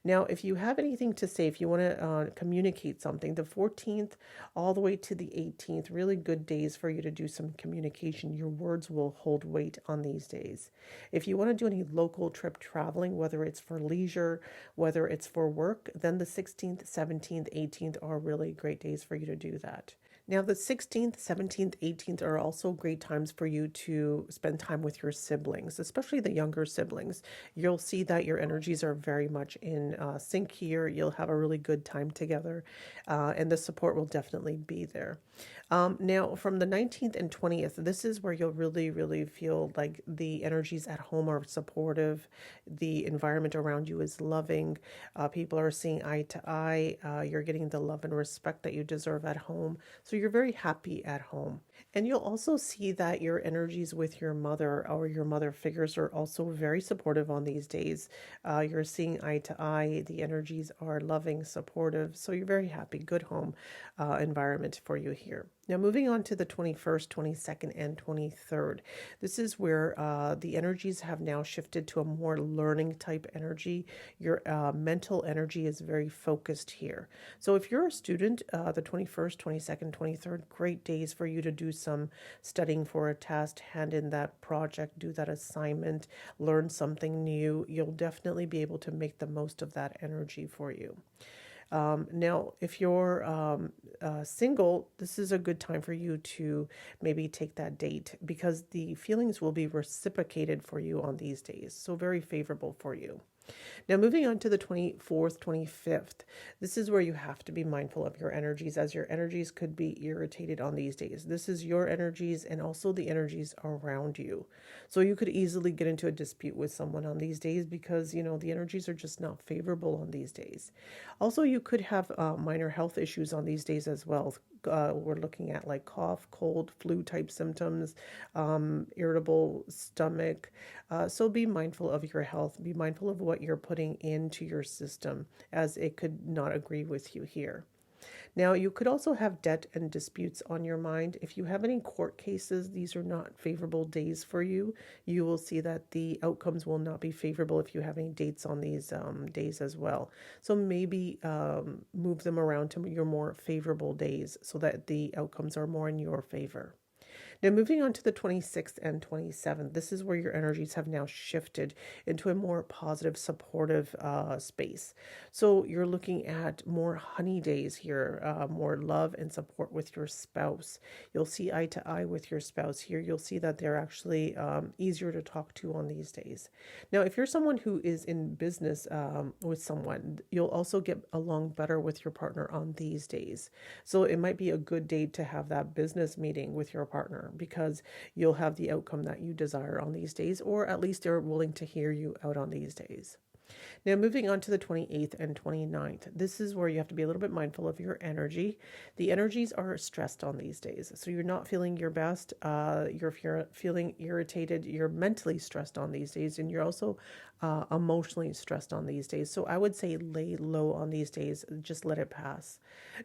Now, if you have anything to say, if you want to communicate something, the 14th all the way to the 18th, really good days for you to do some communication. Your words will hold weight on these days. If you want to do any local trip traveling, whether it's for leisure, whether it's for work, then the 16th, 17th, 18th are really great days for you to do that. Now, the 16th, 17th, 18th are also great times for you to spend time with your siblings, especially the younger siblings. You'll see that your energies are very much in sync here. You'll have a really good time together, and the support will definitely be there. Now, from the 19th and 20th, this is where you'll really, really feel like the energies at home are supportive. The environment around you is loving. People are seeing eye to eye. You're getting the love and respect that you deserve at home. So you're very happy at home. And you'll also see that your energies with your mother or your mother figures are also very supportive on these days. You're seeing eye to eye. The energies are loving, supportive. So you're very happy. Good home environment for you here. Now, moving on to the 21st, 22nd, and 23rd. This is where the energies have now shifted to a more learning type energy. Your mental energy is very focused here. So if you're a student, the 21st, 22nd, 23rd, great days for you to do some studying for a test, hand in that project, do that assignment, learn something new. You'll definitely be able to make the most of that energy for you. Now, if you're single, this is a good time for you to maybe take that date because the feelings will be reciprocated for you on these days. So very favorable for you. Now, moving on to the 24th, 25th, this is where you have to be mindful of your energies, as your energies could be irritated on these days. This is your energies and also the energies around you. So you could easily get into a dispute with someone on these days because, the energies are just not favorable on these days. Also, you could have minor health issues on these days as well. We're looking at like cough, cold, flu type symptoms, irritable stomach. So be mindful of your health. Be mindful of what you're putting into your system, as it could not agree with you here. Now, you could also have debt and disputes on your mind. If you have any court cases, these are not favorable days for you. You will see that the outcomes will not be favorable if you have any dates on these days as well. So maybe move them around to your more favorable days so that the outcomes are more in your favor. Now, moving on to the 26th and 27th, this is where your energies have now shifted into a more positive, supportive space. So you're looking at more honey days here, more love and support with your spouse. You'll see eye to eye with your spouse here. You'll see that they're actually easier to talk to on these days. Now, if you're someone who is in business with someone, you'll also get along better with your partner on these days. So it might be a good day to have that business meeting with your partner because you'll have the outcome that you desire on these days, or at least they're willing to hear you out on these days. Now, moving on to the 28th and 29th, this is where you have to be a little bit mindful of your energy. The energies are stressed on these days, so you're not feeling your best. You're feeling irritated. You're mentally stressed on these days, and you're also emotionally stressed on these days. So I would say lay low on these days. Just let it pass.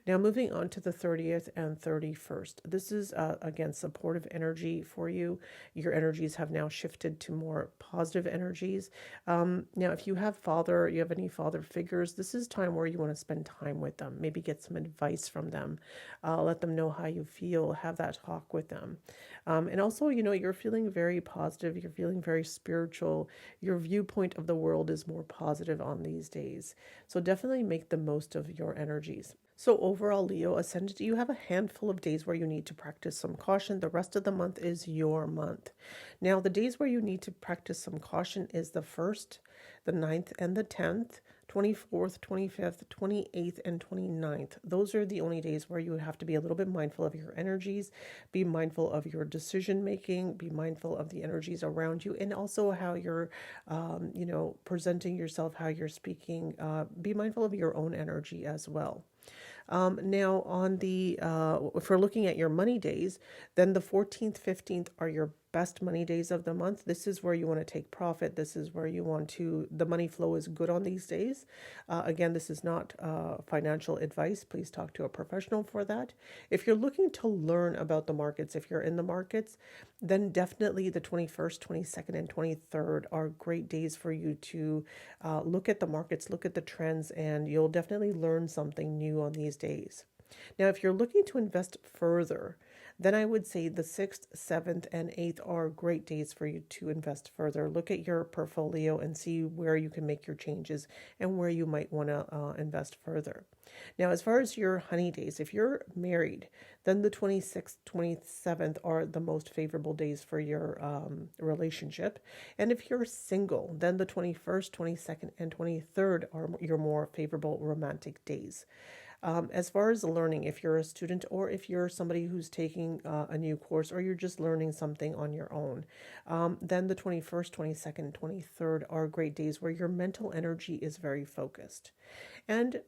Now, moving on to the 30th and 31st. This is, again, supportive energy for you. Your energies have now shifted to more positive energies. Now, if you have any father figures, this is time where you want to spend time with them. Maybe get some advice from them. Let them know how you feel. Have that talk with them. And also, you're feeling very positive. You're feeling very spiritual. Your viewpoint of the world is more positive on these days. So definitely make the most of your energies. So overall, Leo Ascendant, you have a handful of days where you need to practice some caution. The rest of the month is your month. Now, the days where you need to practice some caution is the 1st, the 9th, and the 10th, 24th, 25th, 28th, and 29th. Those are the only days where you have to be a little bit mindful of your energies, be mindful of your decision making, be mindful of the energies around you, and also how you're, presenting yourself, how you're speaking. Be mindful of your own energy as well. Now, if we're looking at your money days, then the 14th, 15th are your best money days of the month. This is where you want to take profit. This is where you want to, the money flow is good on these days. Again, this is not financial advice. Please talk to a professional for that. If you're looking to learn about the markets, if you're in the markets, then definitely the 21st, 22nd, and 23rd are great days for you to look at the markets, look at the trends, and you'll definitely learn something new on these days. Now, if you're looking to invest further, then I would say the 6th, 7th, and 8th are great days for you to invest further. Look at your portfolio and see where you can make your changes and where you might want to invest further. Now, as far as your honey days, if you're married, then the 26th, 27th are the most favorable days for your relationship. And if you're single, then the 21st, 22nd, and 23rd are your more favorable romantic days. As far as learning, if you're a student or if you're somebody who's taking a new course or you're just learning something on your own, then the 21st, 22nd, 23rd are great days where your mental energy is very focused. And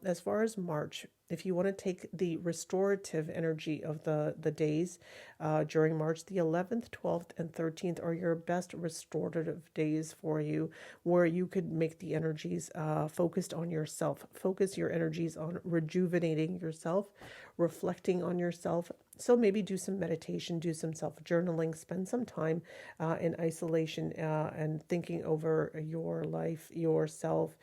as far as March, if you want to take the restorative energy of the days during March, the 11th, 12th, and 13th are your best restorative days for you, where you could make the energies focused on yourself. Focus your energies on rejuvenating yourself, reflecting on yourself. So maybe do some meditation, do some self-journaling, spend some time in isolation and thinking over your life, yourself,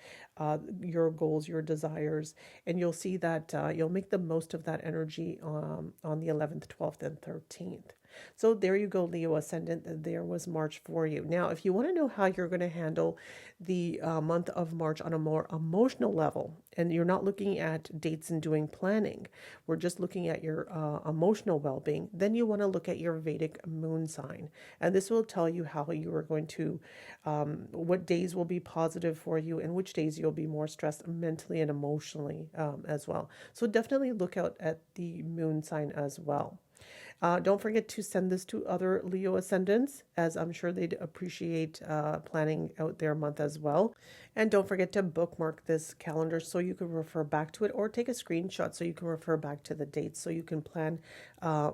your goals, your desires, and you'll see that you'll make the most of that energy on the 11th, 12th, and 13th. So there you go, Leo Ascendant. There was March for you. Now, if you want to know how you're going to handle the month of March on a more emotional level, and you're not looking at dates and doing planning, we're just looking at your emotional well-being, then you want to look at your Vedic moon sign. And this will tell you how you are going to, what days will be positive for you and which days you'll be more stressed mentally and emotionally as well. So definitely look out at the moon sign as well. Don't forget to send this to other Leo ascendants, as I'm sure they'd appreciate planning out their month as well. And don't forget to bookmark this calendar so you can refer back to it, or take a screenshot so you can refer back to the dates so you can plan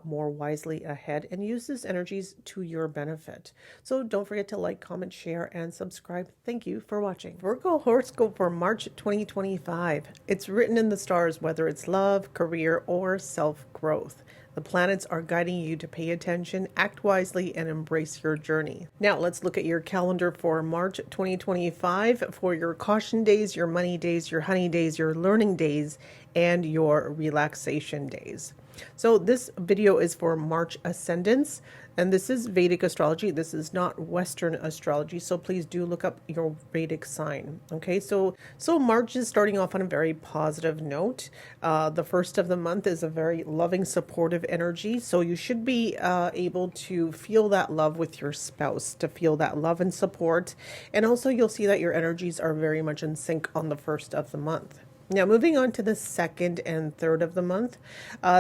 more wisely ahead and use these energies to your benefit. So don't forget to like, comment, share, and subscribe. Thank you for watching. Virgo horoscope for March 2025. It's written in the stars, whether it's love, career, or self-growth. The planets are guiding you to pay attention, act wisely, and embrace your journey. Now, let's look at your calendar for March 2025 for your caution days, your money days, your honey days, your learning days, and your relaxation days. So this video is for March ascendants, and this is Vedic astrology. This is not Western astrology, so please do look up your Vedic sign. Okay, so March is starting off on a very positive note. The first of the month is a very loving, supportive energy, so you should be able to feel that love with your spouse, to feel that love and support, and also you'll see that your energies are very much in sync on the first of the month. Now, moving on to the second and third of the month,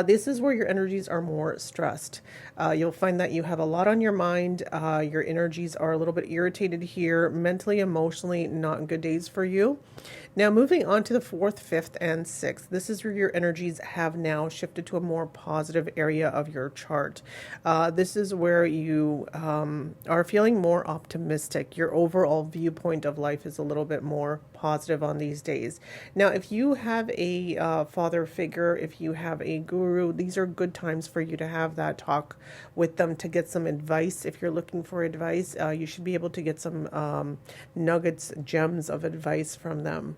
this is where your energies are more stressed. You'll find that you have a lot on your mind. Your energies are a little bit irritated here, mentally, emotionally, not good days for you. Now, moving on to the 4th, 5th, and 6th, this is where your energies have now shifted to a more positive area of your chart. This is where you are feeling more optimistic. Your overall viewpoint of life is a little bit more positive on these days. Now, if you have a father figure, if you have a guru, these are good times for you to have that talk with them to get some advice. If you're looking for advice, you should be able to get some nuggets, gems of advice from them.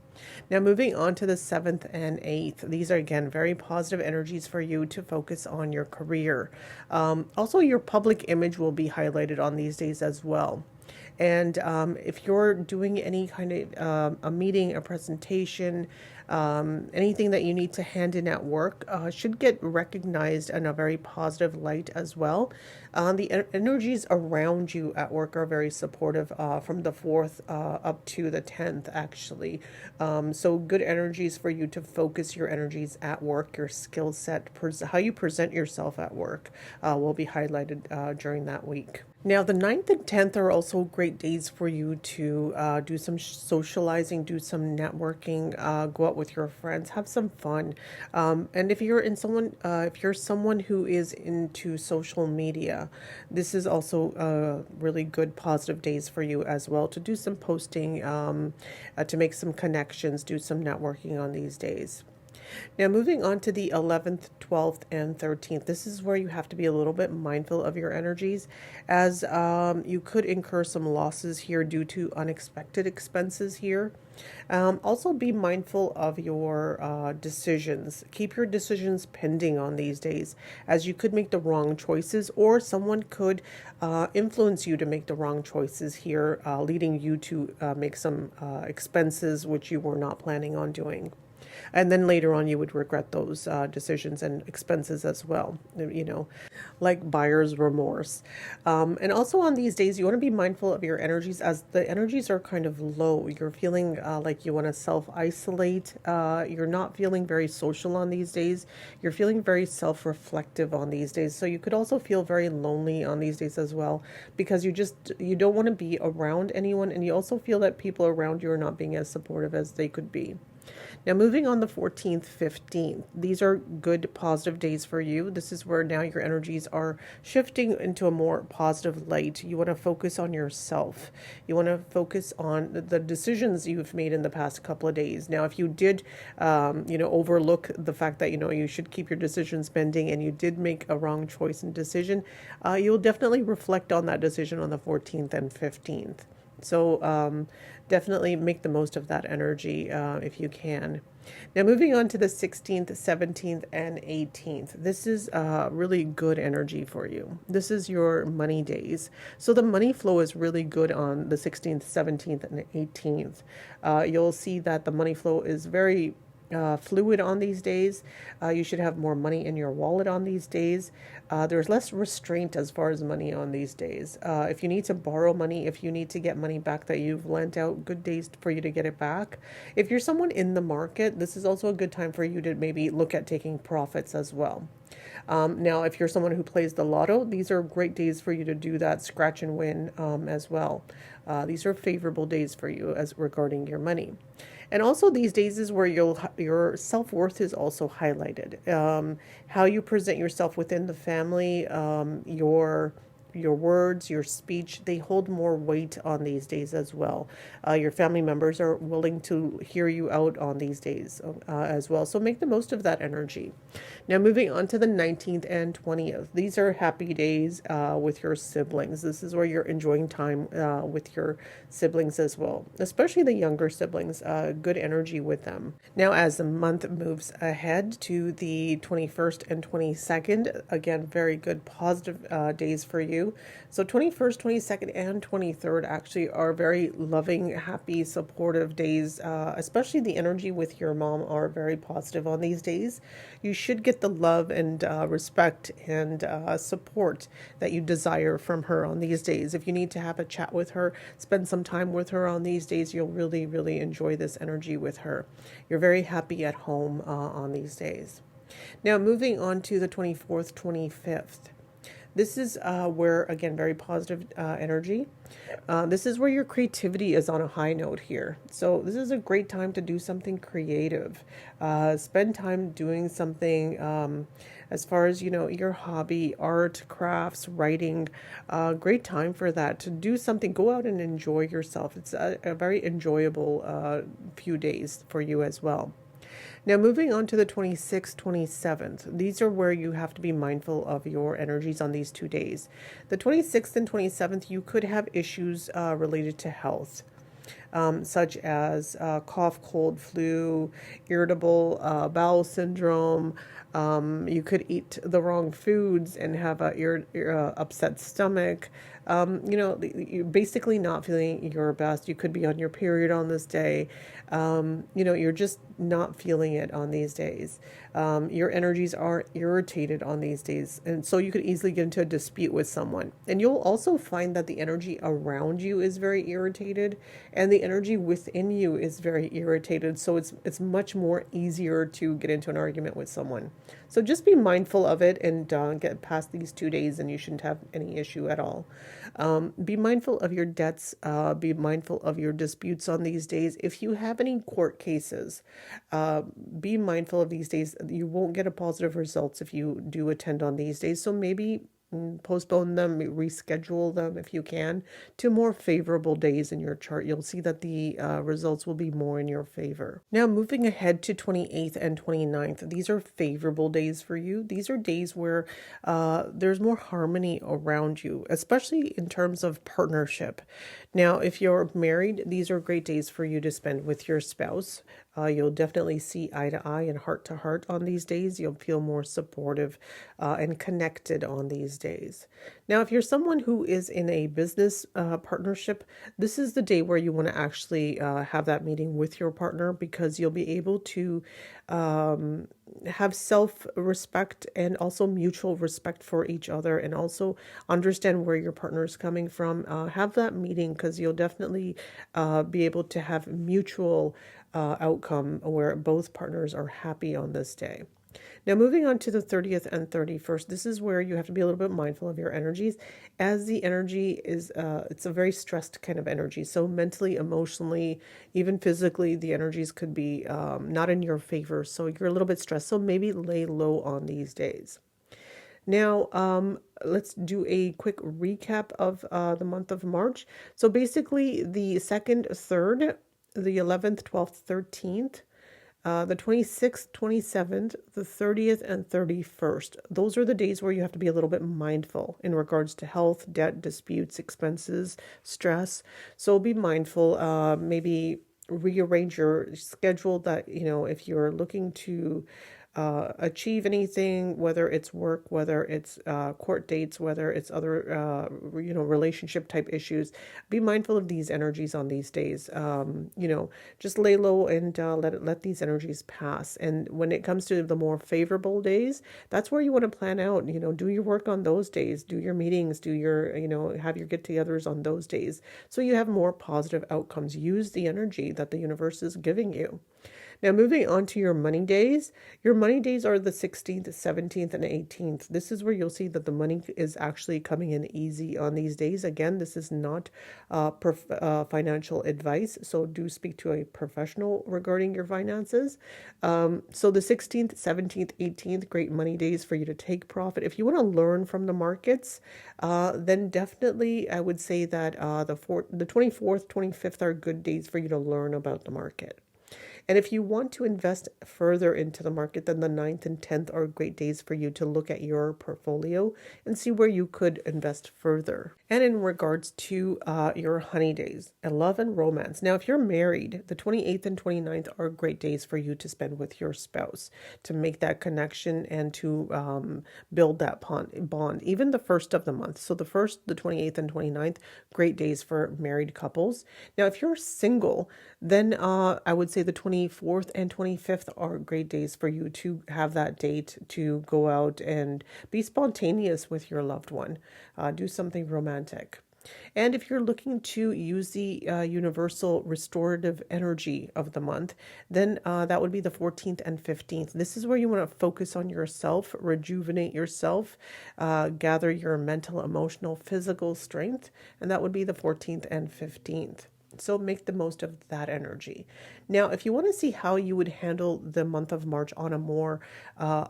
Now, moving on to the 7th and 8th, these are again very positive energies for you to focus on your career. Also, your public image will be highlighted on these days as well. And if you're doing any kind of a meeting, a presentation, anything that you need to hand in at work should get recognized in a very positive light as well. The energies around you at work are very supportive from the 4th up to the 10th, actually. So good energies for you to focus your energies at work, your skill set, how you present yourself at work will be highlighted during that week. Now, the 9th and 10th are also great days for you to do some socializing, do some networking, go out out with your friends, have some fun. And if you're someone who is into social media, this is also really good positive days for you as well to do some posting, to make some connections, do some networking on these days. Now, moving on to the 11th, 12th, and 13th, this is where you have to be a little bit mindful of your energies, as you could incur some losses here due to unexpected expenses here. Also, be mindful of your decisions. Keep your decisions pending on these days, as you could make the wrong choices, or someone could influence you to make the wrong choices here, leading you to make some expenses which you were not planning on doing. And then later on, you would regret those decisions and expenses as well, like buyer's remorse. And also on these days, you want to be mindful of your energies, as the energies are kind of low. You're feeling like you want to self-isolate. You're not feeling very social on these days. You're feeling very self-reflective on these days. So you could also feel very lonely on these days as well, because you don't want to be around anyone. And you also feel that people around you are not being as supportive as they could be. Now, moving on the 14th, 15th, these are good positive days for you. This is where now your energies are shifting into a more positive light. You want to focus on yourself. You want to focus on the decisions you've made in the past couple of days. Now, if you did, overlook the fact that, you should keep your decisions pending and you did make a wrong choice and decision, you'll definitely reflect on that decision on the 14th and 15th. So definitely make the most of that energy if you can. Now, moving on to the 16th, 17th, and 18th. This is really good energy for you. This is your money days. So the money flow is really good on the 16th, 17th, and 18th. You'll see that the money flow is very fluid on these days. You should have more money in your wallet on these days. There's less restraint as far as money on these days. If you need to borrow money, if you need to get money back that you've lent out, good days for you to get it back. If you're someone in the market, this is also a good time for you to maybe look at taking profits as well. Now, if you're someone who plays the lotto, these are great days for you to do that scratch and win as well. These are favorable days for you as regarding your money. And also these days is where your self-worth is also highlighted. How you present yourself within the family, your words, your speech, they hold more weight on these days as well. Your family members are willing to hear you out on these days as well. So make the most of that energy. Now, moving on to the 19th and 20th. These are happy days with your siblings. This is where you're enjoying time with your siblings as well, especially the younger siblings. Good energy with them. Now, as the month moves ahead to the 21st and 22nd, again, very good positive days for you. So 21st, 22nd, and 23rd actually are very loving, happy, supportive days, especially the energy with your mom are very positive on these days. You should get the love and respect and support that you desire from her on these days. If you need to have a chat with her, spend some time with her on these days, you'll really, really enjoy this energy with her. You're very happy at home on these days. Now, moving on to the 24th, 25th. This is where, again, very positive energy. This is where your creativity is on a high note here. So this is a great time to do something creative. Spend time doing something as far as, your hobby, art, crafts, writing. Great time for that. To do something, go out and enjoy yourself. It's a very enjoyable few days for you as well. Now, moving on to the 26th, 27th, these are where you have to be mindful of your energies on these 2 days. The 26th and 27th, you could have issues related to health, such as cough, cold, flu, irritable bowel syndrome. You could eat the wrong foods and have a upset stomach. You're basically not feeling your best. You could be on your period on this day. You're just not feeling it on these days. Your energies are irritated on these days. And so you could easily get into a dispute with someone. And you'll also find that the energy around you is very irritated. And the energy within you is very irritated, so it's much more easier to get into an argument with someone. So just be mindful of it and get past these 2 days, and you shouldn't have any issue at all. Be mindful of your debts. Be mindful of your disputes on these days. If you have any court cases, be mindful of these days. You won't get a positive results if you do attend on these days. So maybe postpone them, reschedule them if you can to more favorable days in your chart. You'll see that the results will be more in your favor. Now, moving ahead to 28th and 29th, these are favorable days for you. These are days where there's more harmony around you, especially in terms of partnership. Now, if you're married, these are great days for you to spend with your spouse. You'll definitely see eye to eye and heart to heart on these days. You'll feel more supportive and connected on these days. Now, if you're someone who is in a business partnership, this is the day where you want to actually have that meeting with your partner, because you'll be able to have self-respect and also mutual respect for each other, and also understand where your partner is coming from. Have that meeting, because you'll definitely be able to have mutual outcome where both partners are happy on this day. Now, moving on to the 30th and 31st, this is where you have to be a little bit mindful of your energies, as the energy is, it's a very stressed kind of energy. So mentally, emotionally, even physically, the energies could be not in your favor. So you're a little bit stressed. So maybe lay low on these days. Now, let's do a quick recap of the month of March. So basically, the 2nd, 3rd, the 11th, 12th, 13th, the 26th, 27th, the 30th, and 31st. Those are the days where you have to be a little bit mindful in regards to health, debt, disputes, expenses, stress. So be mindful. Maybe rearrange your schedule, that, if you're looking to achieve anything, whether it's work, whether it's court dates, whether it's other, relationship type issues. Be mindful of these energies on these days. Just lay low and let these energies pass. And when it comes to the more favorable days, that's where you want to plan out, do your work on those days, do your meetings, do your, have your get-togethers on those days. So you have more positive outcomes. Use the energy that the universe is giving you. Now, moving on to your money days. Your money days are the 16th, 17th, and 18th. This is where you'll see that the money is actually coming in easy on these days. Again, this is not financial advice, so do speak to a professional regarding your finances. So the 16th, 17th, 18th, great money days for you to take profit. If you want to learn from the markets, then definitely I would say that the 24th, 25th are good days for you to learn about the market. And if you want to invest further into the market, then the 9th and 10th are great days for you to look at your portfolio and see where you could invest further. And in regards to your honey days, love and romance. Now, if you're married, the 28th and 29th are great days for you to spend with your spouse, to make that connection and to build that bond, even the first of the month. So the 1st, the 28th, and 29th, great days for married couples. Now, if you're single, then I would say the 24th and 25th are great days for you to have that date, to go out and be spontaneous with your loved one. Do something romantic. And if you're looking to use the universal restorative energy of the month, then that would be the 14th and 15th. This is where you want to focus on yourself, rejuvenate yourself, gather your mental, emotional, physical strength, and that would be the 14th and 15th. So make the most of that energy. Now, if you want to see how you would handle the month of March on a more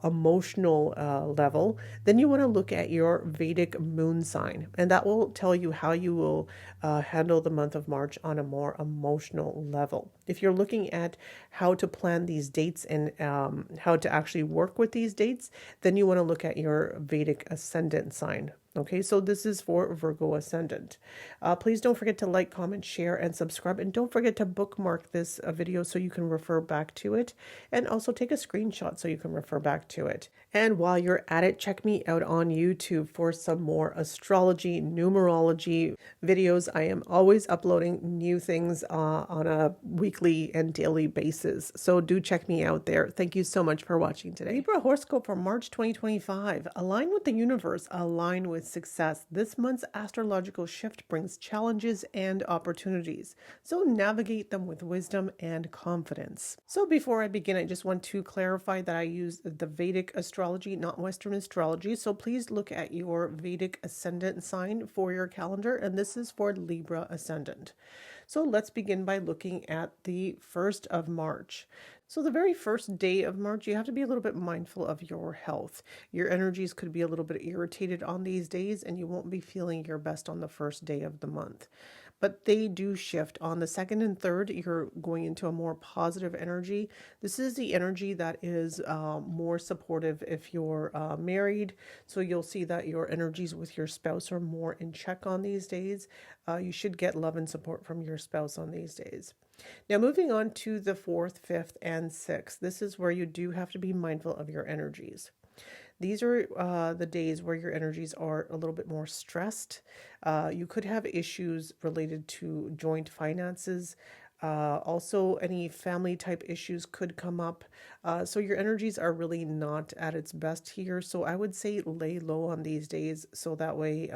emotional level, then you want to look at your Vedic moon sign, and that will tell you how you will handle the month of March on a more emotional level. If you're looking at how to plan these dates and how to actually work with these dates, then you want to look at your Vedic ascendant sign. Okay, so this is for Virgo ascendant. Please don't forget to like, comment, share, and subscribe. And don't forget to bookmark this video so you can refer back to it. And also take a screenshot so you can refer back to it. And while you're at it, check me out on YouTube for some more astrology, numerology videos. I am always uploading new things on a weekly and daily basis. So do check me out there. Thank you so much for watching today. Libra horoscope for March 2025. Align with the universe, align with success. This month's astrological shift brings challenges and opportunities. So navigate them with wisdom and confidence. So before I begin, I just want to clarify that I use the Vedic astrology, not Western astrology. So please look at your Vedic ascendant sign for your calendar. And this is for Libra ascendant. So let's begin by looking at the 1st of March. So the very first day of March, you have to be a little bit mindful of your health. Your energies could be a little bit irritated on these days, and you won't be feeling your best on the first day of the month. But they do shift. On the 2nd and 3rd, you're going into a more positive energy. This is the energy that is more supportive if you're married. So you'll see that your energies with your spouse are more in check on these days. You should get love and support from your spouse on these days. Now, moving on to the 4th, 5th, and 6th. This is where you do have to be mindful of your energies. These are the days where your energies are a little bit more stressed. You could have issues related to joint finances. Also, any family type issues could come up. So your energies are really not at its best here. So I would say lay low on these days so that way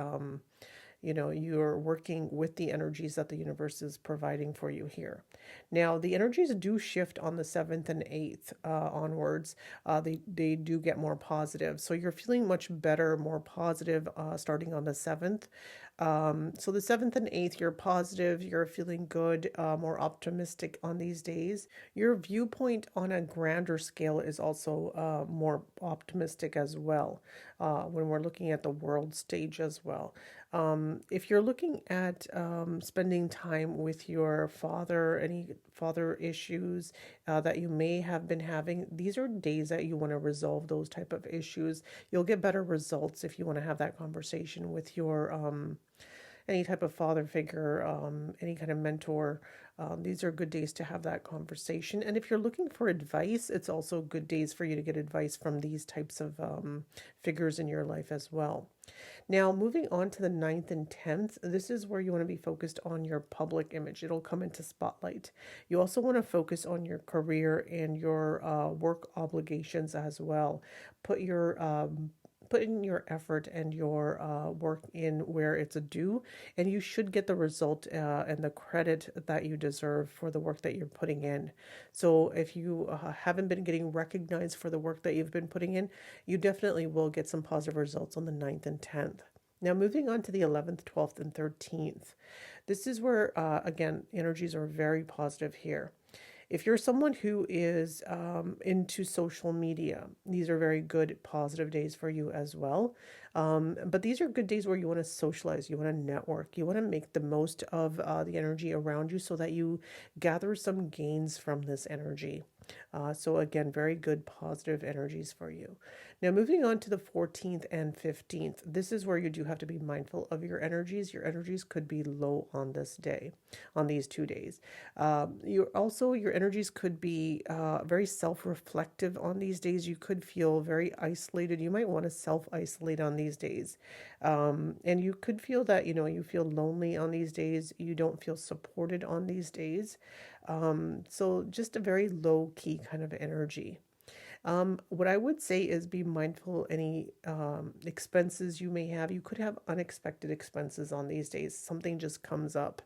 you're working with the energies that the universe is providing for you here. Now, the energies do shift on the 7th and 8th onwards. They do get more positive. So you're feeling much better, more positive starting on the 7th. So the 7th and 8th, you're positive, you're feeling good, more optimistic on these days. Your viewpoint on a grander scale is also more optimistic as well when we're looking at the world stage as well. If you're looking at spending time with your father, any father issues that you may have been having, these are days that you want to resolve those type of issues. You'll get better results if you want to have that conversation with your any type of father figure, any kind of mentor. These are good days to have that conversation. And if you're looking for advice, it's also good days for you to get advice from these types of figures in your life as well. Now, moving on to the 9th and 10th, this is where you want to be focused on your public image. It'll come into spotlight. You also want to focus on your career and your work obligations as well. Put in your effort and your work in where it's due, and you should get the result and the credit that you deserve for the work that you're putting in. So if you haven't been getting recognized for the work that you've been putting in, you definitely will get some positive results on the 9th and 10th. Now, moving on to the 11th, 12th, and 13th. This is where, again, energies are very positive here. If you're someone who is into social media, these are very good, positive days for you as well. But these are good days where you want to socialize, you want to network, you want to make the most of the energy around you so that you gather some gains from this energy. So again, very good, positive energies for you. Now, moving on to the 14th and 15th, this is where you do have to be mindful of your energies. Your energies could be low on this day, on these 2 days. Your energies could be very self-reflective on these days. You could feel very isolated. You might want to self-isolate on these days. And you could feel that, you feel lonely on these days. You don't feel supported on these days. So just a very low key kind of energy. What I would say is be mindful any expenses you may have. You could have unexpected expenses on these days. Something just comes up.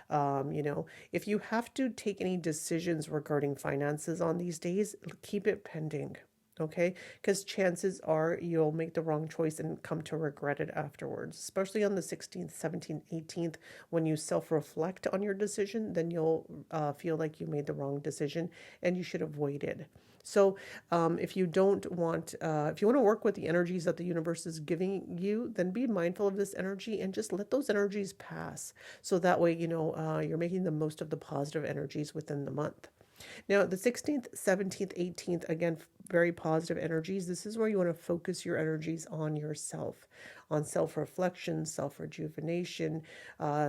If you have to take any decisions regarding finances on these days, keep it pending. Okay, because chances are you'll make the wrong choice and come to regret it afterwards, especially on the 16th, 17th, 18th. When you self-reflect on your decision, then you'll feel like you made the wrong decision and you should avoid it. So if you want to work with the energies that the universe is giving you, then be mindful of this energy and just let those energies pass. So that way, you're making the most of the positive energies within the month. Now, the 16th, 17th, 18th, again, very positive energies. This is where you want to focus your energies on yourself, on self-reflection, self-rejuvenation.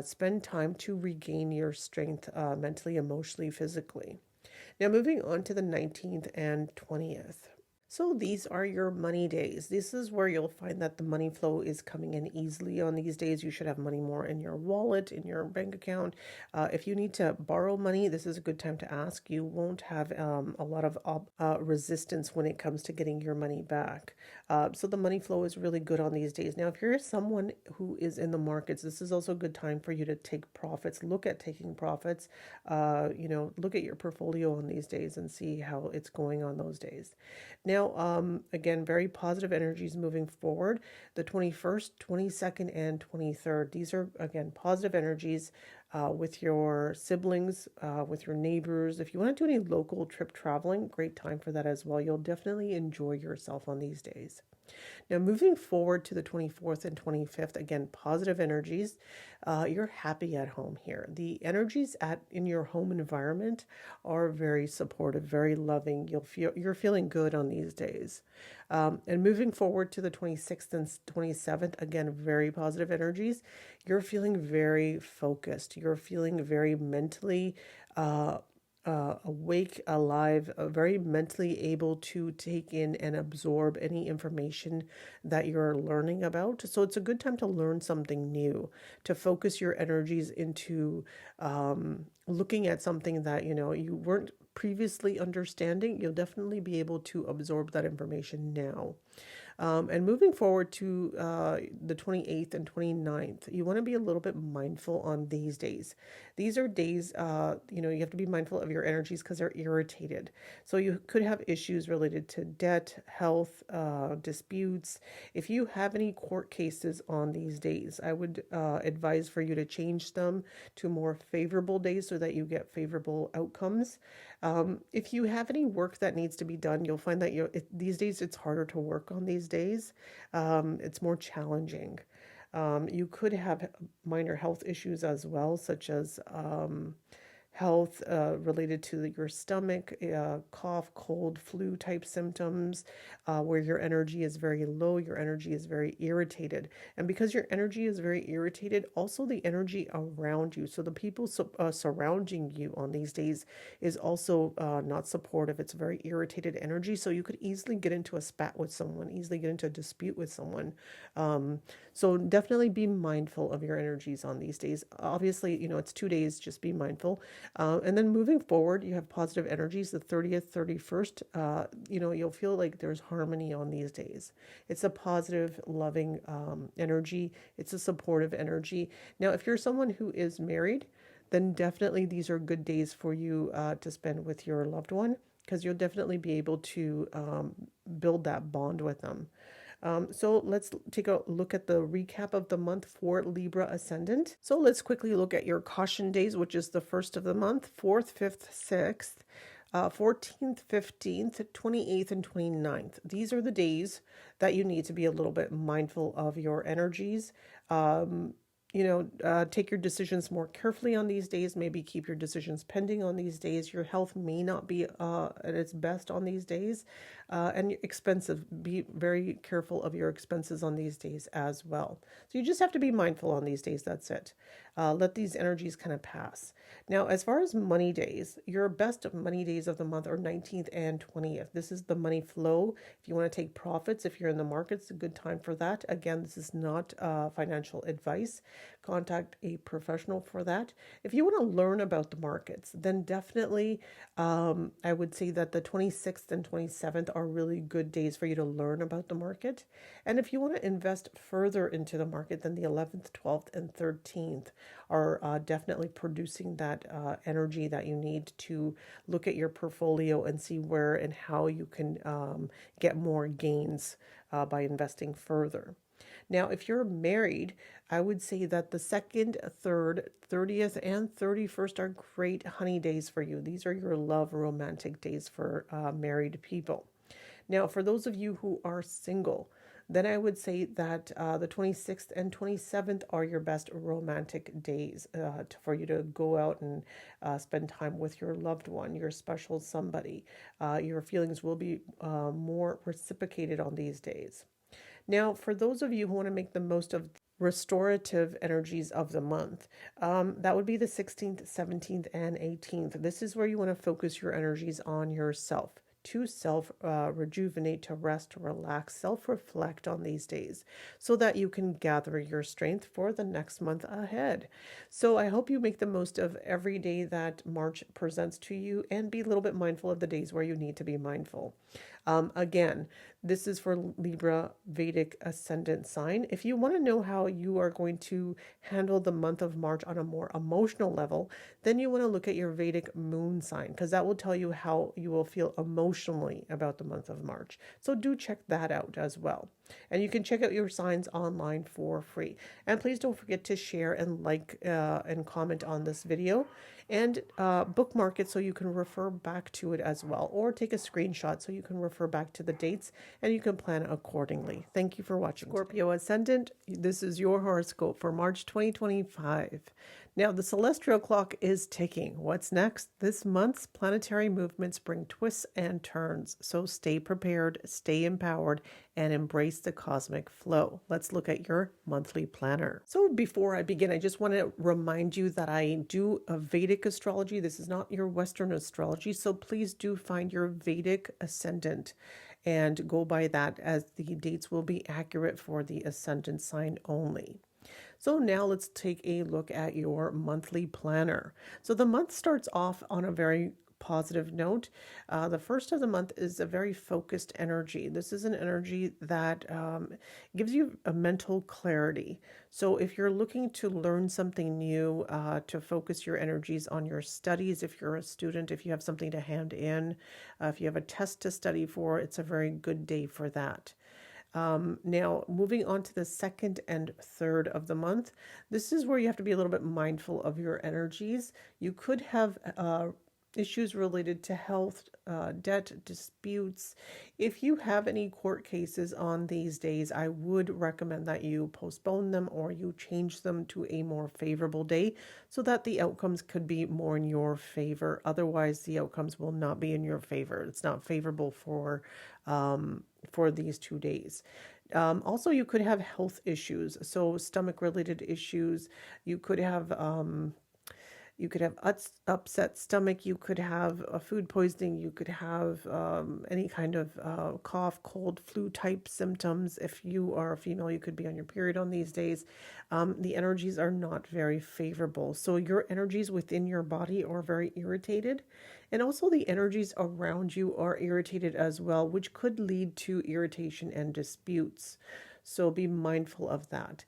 Spend time to regain your strength mentally, emotionally, physically. Now, moving on to the 19th and 20th. So these are your money days. This is where you'll find that the money flow is coming in easily on these days. You should have money more in your wallet, in your bank account. If you need to borrow money, this is a good time to ask. You won't have a lot of resistance when it comes to getting your money back. So the money flow is really good on these days. Now, if you're someone who is in the markets, this is also a good time for you to take profits. Look at taking profits. Look at your portfolio on these days and see how it's going on those days. Now, again, very positive energies moving forward. The 21st, 22nd, and 23rd. These are, again, positive energies with your siblings, with your neighbors. If you want to do any local trip traveling, great time for that as well. You'll definitely enjoy yourself on these days. Now, moving forward to the 24th and 25th, again, positive energies. You're happy at home here. The energies in your home environment are very supportive, very loving. You're feeling good on these days. And moving forward to the 26th and 27th, again, very positive energies. You're feeling very focused. You're feeling very mentally awake, alive, very mentally able to take in and absorb any information that you're learning about. So it's a good time to learn something new, to focus your energies into looking at something that you weren't previously understanding. You'll definitely be able to absorb that information now. And moving forward to the 28th and 29th, you want to be a little bit mindful on these days. These are days, you have to be mindful of your energies because they're irritated. So you could have issues related to debt, health, disputes. If you have any court cases on these days, I would advise for you to change them to more favorable days so that you get favorable outcomes. If you have any work that needs to be done, you'll find that these days it's harder to work on these days. It's more challenging. You could have minor health issues as well, such as health related to your stomach, cough, cold, flu type symptoms, where your energy is very low, your energy is very irritated. And because your energy is very irritated, also the energy around you, so the people surrounding you on these days is also not supportive. It's very irritated energy, so you could easily get into a spat with someone, easily get into a dispute with someone. So definitely be mindful of your energies on these days. Obviously, it's 2 days, just be mindful. And then moving forward, you have positive energies, the 30th, 31st. You'll feel like there's harmony on these days. It's a positive, loving energy. It's a supportive energy. Now, if you're someone who is married, then definitely these are good days for you to spend with your loved one, because you'll definitely be able to build that bond with them. So let's take a look at the recap of the month for Libra Ascendant. So let's quickly look at your caution days, which is the first of the month, 4th, 5th, 6th, 14th, 15th, 28th, and 29th. These are the days that you need to be a little bit mindful of your energies. Take your decisions more carefully on these days. Maybe keep your decisions pending on these days. Your health may not be at its best on these days. And expensive. Be very careful of your expenses on these days as well. So you just have to be mindful on these days. That's it. Let these energies kind of pass. Now, as far as money days, your best money days of the month are 19th and 20th. This is the money flow. If you want to take profits, if you're in the markets, a good time for that. Again, this is not financial advice. Contact a professional for that. If you want to learn about the markets, then definitely I would say that the 26th and 27th are really good days for you to learn about the market. And if you want to invest further into the market, then the 11th, 12th, and 13th are definitely producing that energy that you need to look at your portfolio and see where and how you can get more gains by investing further. Now, if you're married, I would say that the 2nd, 3rd, 30th, and 31st are great honey days for you. These are your love romantic days for married people. Now, for those of you who are single, then I would say that the 26th and 27th are your best romantic days for you to go out and spend time with your loved one, your special somebody. Your feelings will be more reciprocated on these days. Now, for those of you who want to make the most of restorative energies of the month, that would be the 16th, 17th, and 18th. This is where you want to focus your energies on yourself. to rejuvenate, to rest, to relax, self-reflect on these days so that you can gather your strength for the next month ahead. So I hope you make the most of every day that March presents to you and be a little bit mindful of the days where you need to be mindful. Again, this is for Libra Vedic ascendant sign. If you want to know how you are going to handle the month of March on a more emotional level, then you want to look at your Vedic moon sign, because that will tell you how you will feel emotionally about the month of March. So do check that out as well. And you can check out your signs online for free. And please don't forget to share and like and comment on this video, and bookmark it so you can refer back to it as well, or take a screenshot so you can refer back to the dates and you can plan accordingly. Thank you for watching. Scorpio Ascendant, this is your horoscope for March 2025. Now, the celestial clock is ticking. What's next? This month's planetary movements bring twists and turns, so stay prepared, stay empowered, and embrace the cosmic flow. Let's look at your monthly planner. So before I begin, I just want to remind you that I do a Vedic astrology. This is not your Western astrology, so please do find your Vedic ascendant and go by that, as the dates will be accurate for the ascendant sign only. So now let's take a look at your monthly planner. So the month starts off on a very positive note. The first of the month is a very focused energy. This is an energy that gives you a mental clarity. So if you're looking to learn something new, to focus your energies on your studies, if you're a student, if you have something to hand in, if you have a test to study for, it's a very good day for that. Now, moving on to the second and third of the month, this is where you have to be a little bit mindful of your energies. You could have issues related to health, debt, disputes. If you have any court cases on these days, I would recommend that you postpone them or you change them to a more favorable day so that the outcomes could be more in your favor. Otherwise, the outcomes will not be in your favor. It's not favorable for these 2 days. Also, you could have health issues, so stomach-related issues. You could have upset stomach. You could have food poisoning. You could have any kind of cough, cold, flu type symptoms. If you are a female, you could be on your period on these days. The energies are not very favorable. So your energies within your body are very irritated. And also the energies around you are irritated as well, which could lead to irritation and disputes. So be mindful of that.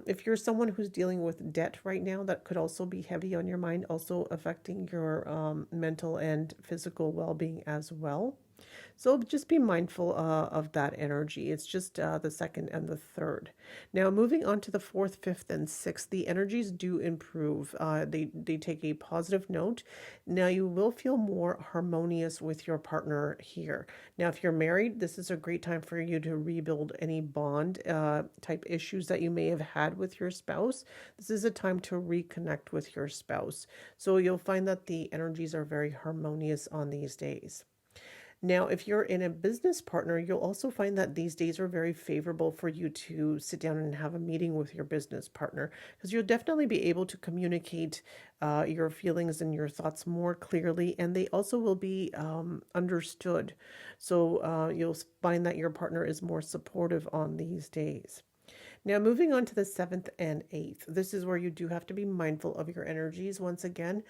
If you're someone who's dealing with debt right now, that could also be heavy on your mind, also affecting your mental and physical well-being as well. So just be mindful of that energy. It's just the second and the third. Now, moving on to the fourth, fifth, and sixth, the energies do improve. They take a positive note. Now, you will feel more harmonious with your partner here. Now, if you're married, this is a great time for you to rebuild any bond type issues that you may have had with your spouse. This is a time to reconnect with your spouse. So you'll find that the energies are very harmonious on these days. Now, if you're in a business partner, you'll also find that these days are very favorable for you to sit down and have a meeting with your business partner, because you'll definitely be able to communicate your feelings and your thoughts more clearly, and they also will be understood. So you'll find that your partner is more supportive on these days. Now, moving on to the 7th and 8th, this is where you do have to be mindful of your energies. Once again,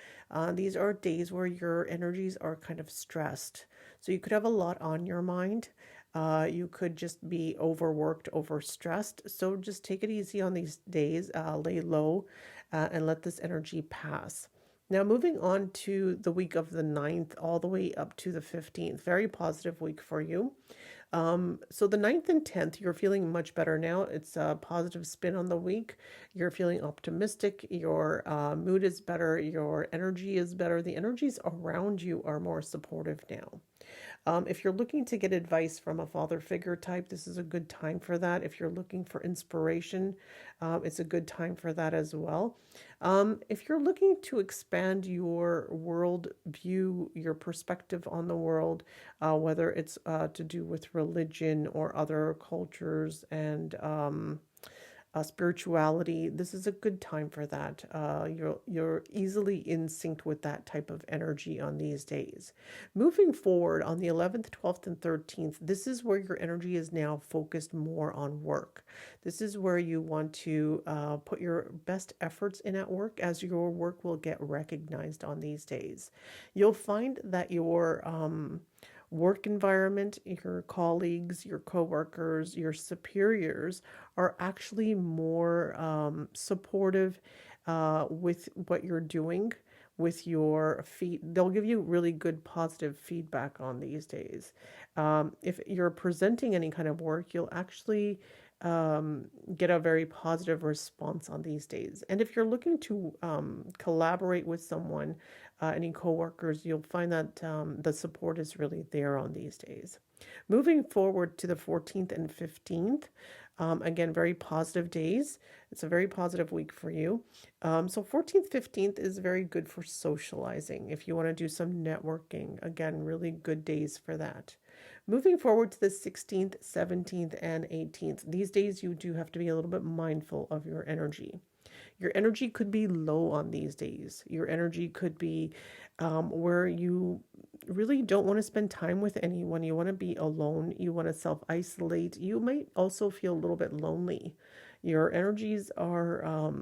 these are days where your energies are kind of stressed. So you could have a lot on your mind. You could just be overworked, overstressed. So just take it easy on these days, lay low, and let this energy pass. Now, moving on to the week of the 9th all the way up to the 15th, very positive week for you. So the 9th and 10th, you're feeling much better now. It's a positive spin on the week. You're feeling optimistic. Your mood is better. Your energy is better. The energies around you are more supportive now. If you're looking to get advice from a father figure type, this is a good time for that. If you're looking for inspiration, it's a good time for that as well. If you're looking to expand your world view, your perspective on the world, whether it's to do with religion or other cultures and spirituality. This is a good time for that. You're easily in sync with that type of energy on these days. Moving forward on the 11th, 12th, and 13th, this is where your energy is now focused more on work. This is where you want to put your best efforts in at work, as your work will get recognized on these days. You'll find that your work environment, your colleagues, your coworkers, your superiors are actually more supportive with what you're doing, with your feet. They'll give you really good positive feedback on these days. If you're presenting any kind of work, you'll actually get a very positive response on these days. And if you're looking to collaborate with someone, any coworkers, you'll find that the support is really there on these days. Moving forward to the 14th and 15th, again, very positive days. It's a very positive week for you. So 14th, 15th is very good for socializing. If you want to do some networking, again, really good days for that. Moving forward to the 16th, 17th, and 18th, these days you do have to be a little bit mindful of your energy. Your energy could be low on these days. Your energy could be where you really don't want to spend time with anyone. You want to be alone. You want to self-isolate. You might also feel a little bit lonely. Your energies are,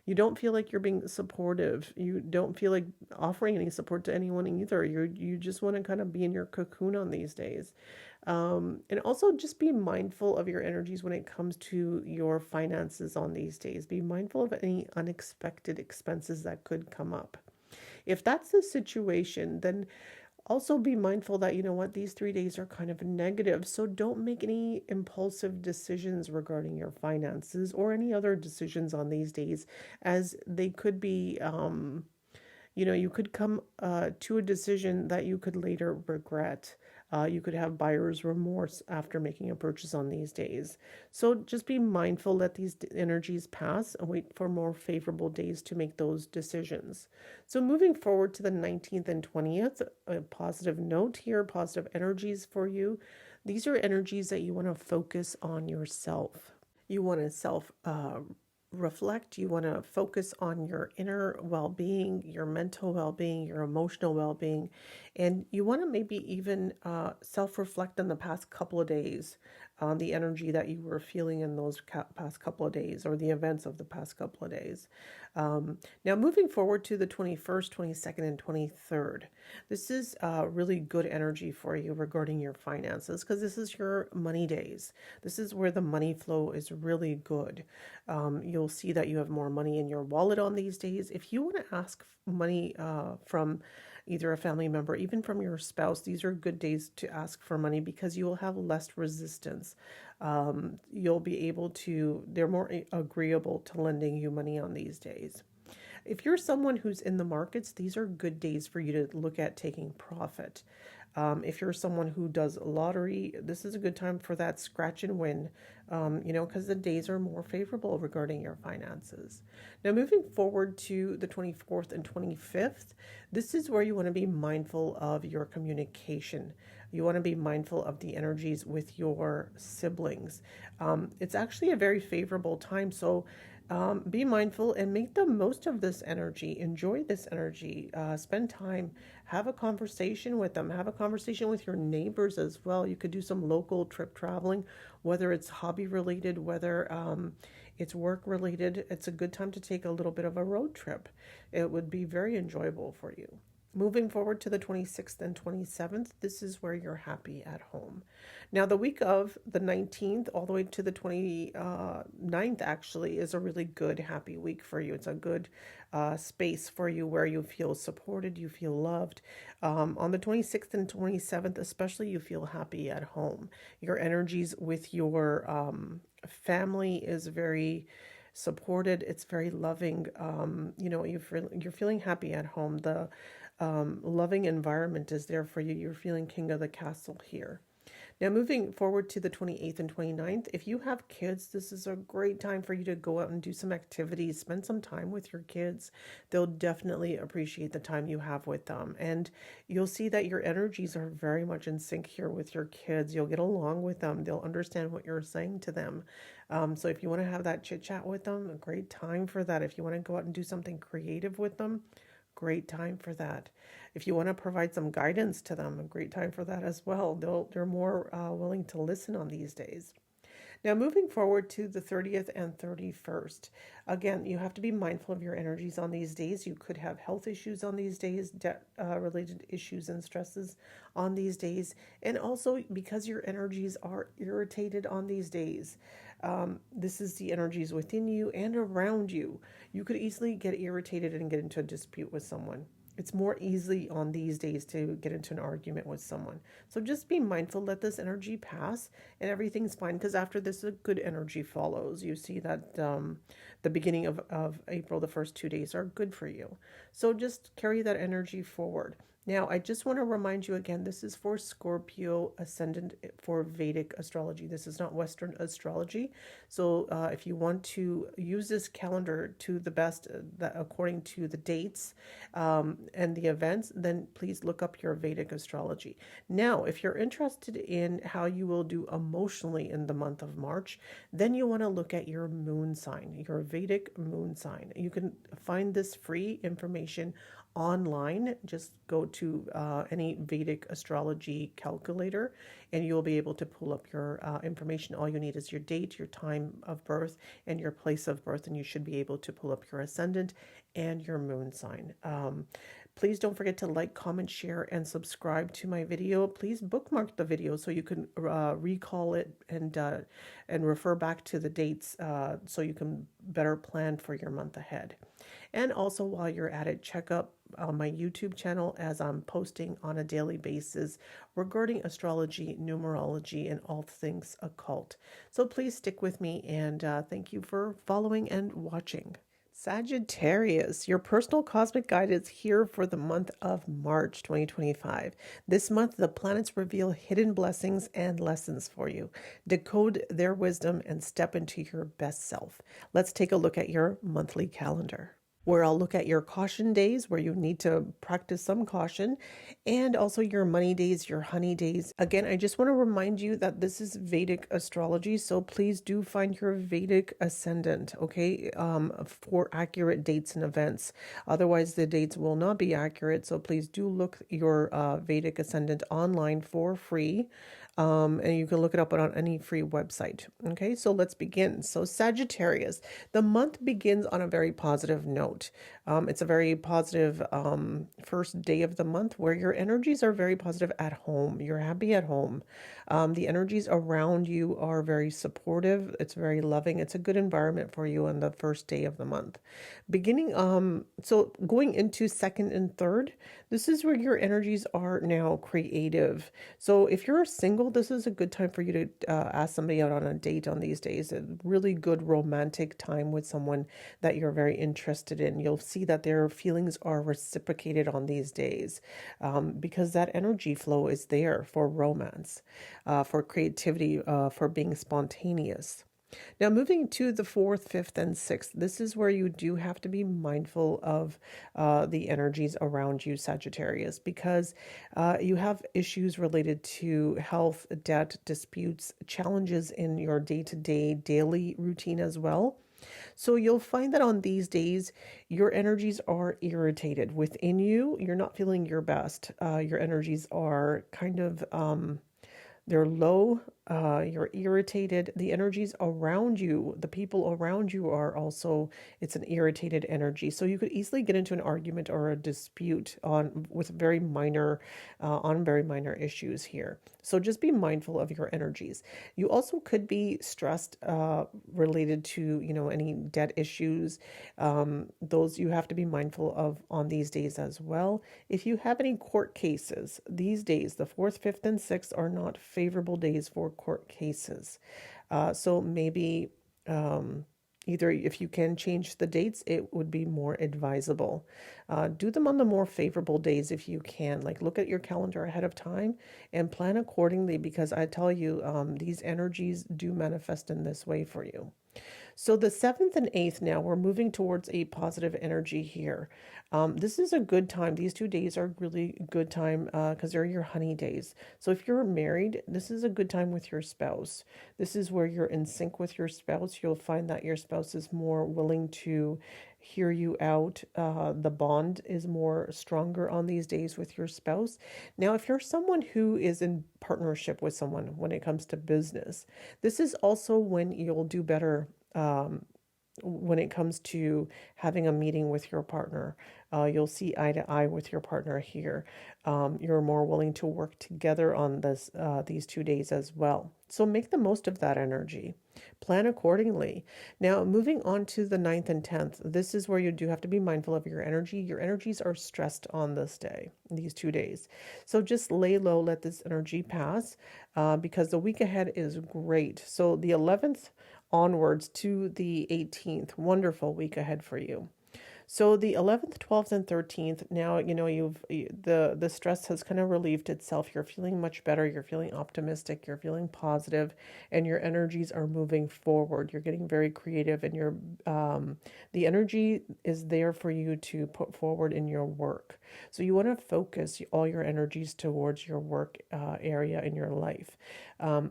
you don't feel like you're being supportive. You don't feel like offering any support to anyone either. You just want to kind of be in your cocoon on these days. And also just be mindful of your energies when it comes to your finances on these days. Be mindful of any unexpected expenses that could come up. If that's the situation, then also be mindful that, you know what, these 3 days are kind of negative. So don't make any impulsive decisions regarding your finances or any other decisions on these days, as they could be, you could come to a decision that you could later regret. You could have buyer's remorse after making a purchase on these days. So just be mindful, let these energies pass and wait for more favorable days to make those decisions. So moving forward to the 19th and 20th, a positive note here, positive energies for you. These are energies that you want to focus on yourself. You want to reflect, you want to focus on your inner well-being, your mental well-being, your emotional well-being, and you want to maybe even self-reflect on the past couple of days, on the energy that you were feeling in those past couple of days, or the events of the past couple of days. Now moving forward to the 21st, 22nd, and 23rd, this is really good energy for you regarding your finances, because this is your money days. This is where the money flow is really good. You'll see that you have more money in your wallet on these days. If you want to ask money from either a family member, even from your spouse, these are good days to ask for money, because you will have less resistance. You'll be able to, they're more agreeable to lending you money on these days. If you're someone who's in the markets, these are good days for you to look at taking profit. If you're someone who does lottery, this is a good time for that scratch and win, because the days are more favorable regarding your finances. Now, moving forward to the 24th and 25th, this is where you want to be mindful of your communication. You want to be mindful of the energies with your siblings. It's actually a very favorable time, so be mindful and make the most of this energy. Enjoy this energy. Spend time. Have a conversation with them. Have a conversation with your neighbors as well. You could do some local trip traveling, whether it's hobby related, whether it's work related. It's a good time to take a little bit of a road trip. It would be very enjoyable for you. Moving forward to the 26th and 27th, this is where you're happy at home. Now, the week of the 19th all the way to the 29th actually is a really good, happy week for you. It's a good space for you where you feel supported, you feel loved. On the 26th and 27th, especially, you feel happy at home. Your energies with your family is very supported. It's very loving. You're feeling happy at home. The loving environment is there for you. You're feeling king of the castle here. Now, moving forward to the 28th and 29th, if you have kids, this is a great time for you to go out and do some activities, spend some time with your kids. They'll definitely appreciate the time you have with them. And you'll see that your energies are very much in sync here with your kids. You'll get along with them, they'll understand what you're saying to them. So if you want to have that chit chat with them, a great time for that. If you want to go out and do something creative with them, great time for that. If you want to provide some guidance to them, a great time for that as well. They're more willing to listen on these days. Now, moving forward to the 30th and 31st, again, you have to be mindful of your energies on these days. You could have health issues on these days, debt related issues and stresses on these days, and also because your energies are irritated on these days. This is the energies within you and around you. You could easily get irritated and get into a dispute with someone. It's more easy on these days to get into an argument with someone. So just be mindful, let this energy pass and everything's fine, because after this, a good energy follows. You see that the beginning of April, the first 2 days are good for you. So just carry that energy forward. Now, I just want to remind you again, this is for Scorpio ascendant for Vedic astrology. This is not Western astrology. So if you want to use this calendar to the best, that according to the dates and the events, then please look up your Vedic astrology. Now, if you're interested in how you will do emotionally in the month of March, then you want to look at your moon sign, your Vedic moon sign. You can find this free information online. Just go to any Vedic astrology calculator and you'll be able to pull up your information. All you need is your date, your time of birth, and your place of birth, and you should be able to pull up your ascendant and your moon sign. Please don't forget to like, comment, share, and subscribe to my video. Please bookmark the video so you can recall it and refer back to the dates so you can better plan for your month ahead. And also, while you're at it, check out my YouTube channel, as I'm posting on a daily basis regarding astrology, numerology, and all things occult. So please stick with me, and thank you for following and watching. Sagittarius, your personal cosmic guide is here for the month of March 2025. This month, the planets reveal hidden blessings and lessons for you. Decode their wisdom and step into your best self. Let's take a look at your monthly calendar, where I'll look at your caution days, where you need to practice some caution, and also your money days, your honey days. Again, I just want to remind you that this is Vedic astrology, so please do find your Vedic ascendant, okay, for accurate dates and events. Otherwise, the dates will not be accurate, so please do look your Vedic ascendant online for free. And you can look it up on any free website. Okay, so let's begin. So Sagittarius, the month begins on a very positive note. It's a very positive first day of the month where your energies are very positive at home. You're happy at home. The energies around you are very supportive. It's very loving. It's a good environment for you on the first day of the month. So going into second and third, this is where your energies are now creative. So if you're single, this is a good time for you to ask somebody out on a date on these days. A really good romantic time with someone that you're very interested in. You'll see that their feelings are reciprocated on these days because that energy flow is there for romance, for creativity, for being spontaneous. Now, moving to the 4th, 5th, and 6th, this is where you do have to be mindful of the energies around you, Sagittarius, because you have issues related to health, debt, disputes, challenges in your day-to-day, daily routine as well. So you'll find that on these days, your energies are irritated within you. You're not feeling your best. Your energies are kind of they're low, you're irritated. The energies around you, the people around you are also, it's an irritated energy. So you could easily get into an argument or a dispute on very minor issues here. So just be mindful of your energies. You also could be stressed related to, any debt issues. Those you have to be mindful of on these days as well. If you have any court cases, these days, the 4th, 5th, and 6th are not favorable days for court cases. So maybe Either if you can change the dates, it would be more advisable. Do them on the more favorable days if you can. Like look at your calendar ahead of time and plan accordingly because I tell you, these energies do manifest in this way for you. So the 7th and 8th now, we're moving towards a positive energy here. This is a good time. These 2 days are really good time because they're your honey days. So if you're married, this is a good time with your spouse. This is where you're in sync with your spouse. You'll find that your spouse is more willing to hear you out. The bond is more stronger on these days with your spouse. Now, if you're someone who is in partnership with someone when it comes to business, this is also when you'll do better when it comes to having a meeting with your partner. You'll see eye to eye with your partner here. You're more willing to work together on these 2 days as well. So make the most of that energy. Plan accordingly. Now, moving on to the 9th and 10th, this is where you do have to be mindful of your energy. Your energies are stressed on this day, these 2 days. So just lay low, let this energy pass because the week ahead is great. So the 11th onwards to the 18th, wonderful week ahead for you. So the 11th, 12th, and 13th, now, the stress has kind of relieved itself. You're feeling much better. You're feeling optimistic. You're feeling positive, and your energies are moving forward. You're getting very creative, and the energy is there for you to put forward in your work. So you want to focus all your energies towards your work area in your life.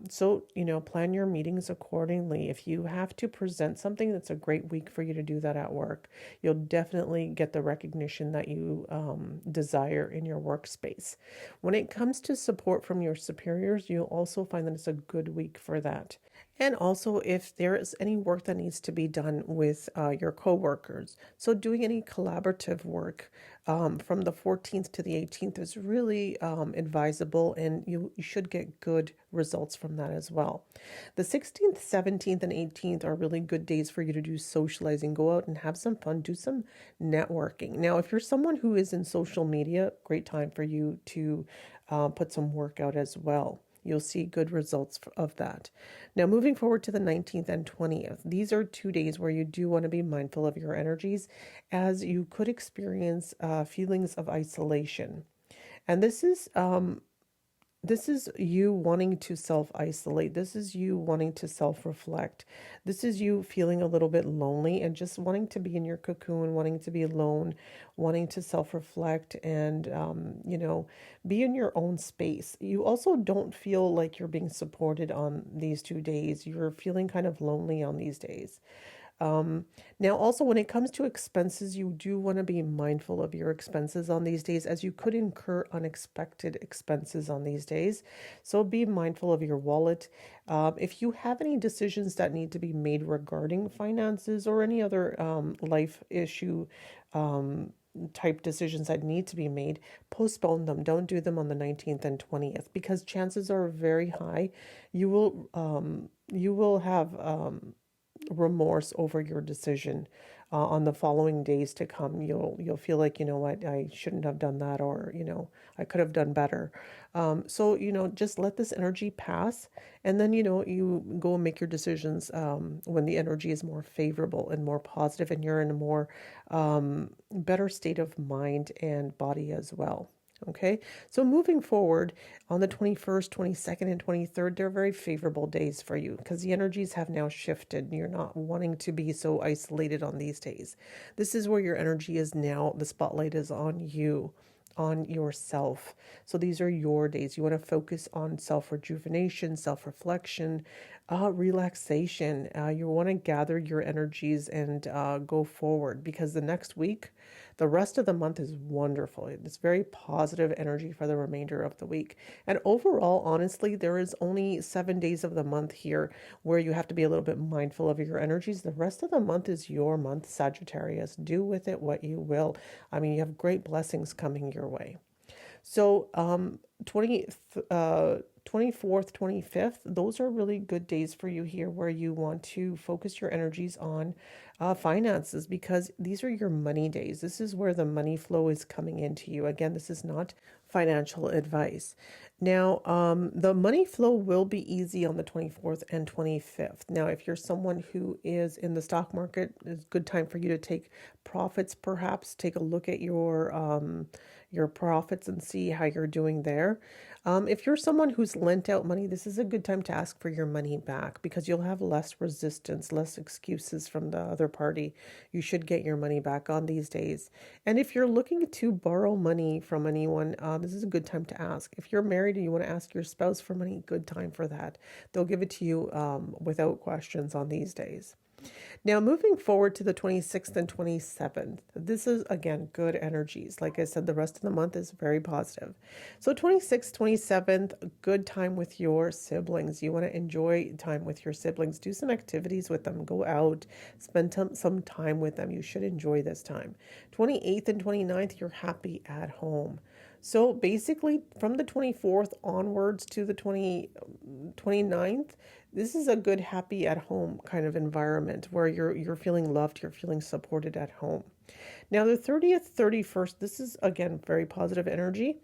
So, plan your meetings accordingly. If you have to present something, that's a great week for you to do that at work. You'll definitely get the recognition that you desire in your workspace. When it comes to support from your superiors, you'll also find that it's a good week for that. And also, if there is any work that needs to be done with your coworkers, so doing any collaborative work from the 14th to the 18th is really advisable, and you should get good results from that as well. The 16th, 17th, and 18th are really good days for you to do socializing. Go out and have some fun, do some networking. Now, if you're someone who is in social media, great time for you to put some work out as well. You'll see good results of that. Now, moving forward to the 19th and 20th, these are 2 days where you do want to be mindful of your energies as you could experience feelings of isolation. And this is you wanting to self-isolate. This is you wanting to self-reflect. This is you feeling a little bit lonely and just wanting to be in your cocoon, wanting to be alone, wanting to self-reflect and, be in your own space. You also don't feel like you're being supported on these 2 days. You're feeling kind of lonely on these days. Now, also, when it comes to expenses, you do want to be mindful of your expenses on these days as you could incur unexpected expenses on these days. So be mindful of your wallet. If you have any decisions that need to be made regarding finances or any other life issue, type decisions that need to be made, postpone them. Don't do them on the 19th and 20th because chances are very high you will have remorse over your decision on the following days to come. You'll feel like, what, I shouldn't have done that, or I could have done better. So just let this energy pass, and then you go and make your decisions when the energy is more favorable and more positive, and you're in a more better state of mind and body as well. Okay, so moving forward on the 21st, 22nd, and 23rd, they're very favorable days for you because the energies have now shifted. You're not wanting to be so isolated on these days. This is where your energy is now. The spotlight is on you, on yourself. So these are your days. You want to focus on self-rejuvenation, self-reflection, relaxation. You want to gather your energies and go forward because the next week, the rest of the month is wonderful. It's very positive energy for the remainder of the week. And overall, honestly, there is only 7 days of the month here where you have to be a little bit mindful of your energies. The rest of the month is your month, Sagittarius. Do with it what you will. I mean, you have great blessings coming your way. So 24th, 25th, those are really good days for you here where you want to focus your energies on finances, because these are your money days. This is where the money flow is coming into you. Again, this is not financial advice. Now, the money flow will be easy on the 24th and 25th. Now, if you're someone who is in the stock market, it's a good time for you to take profits, perhaps take a look at your profits and see how you're doing there. If you're someone who's lent out money, this is a good time to ask for your money back, because you'll have less resistance, less excuses from the other party. You should get your money back on these days. And if you're looking to borrow money from anyone, this is a good time to ask. If you're married and you want to ask your spouse for money, good time for that. They'll give it to you without questions on these days. Now, moving forward to the 26th and 27th, this is, again, good energies. Like I said, the rest of the month is very positive. So 26th, 27th, good time with your siblings. You want to enjoy time with your siblings. Do some activities with them. Go out, spend some time with them. You should enjoy this time. 28th and 29th, you're happy at home. So basically, from the 24th onwards to the 29th, this is a good, happy at home kind of environment where you're feeling loved, you're feeling supported at home. Now, the 30th, 31st, this is, again, very positive energy.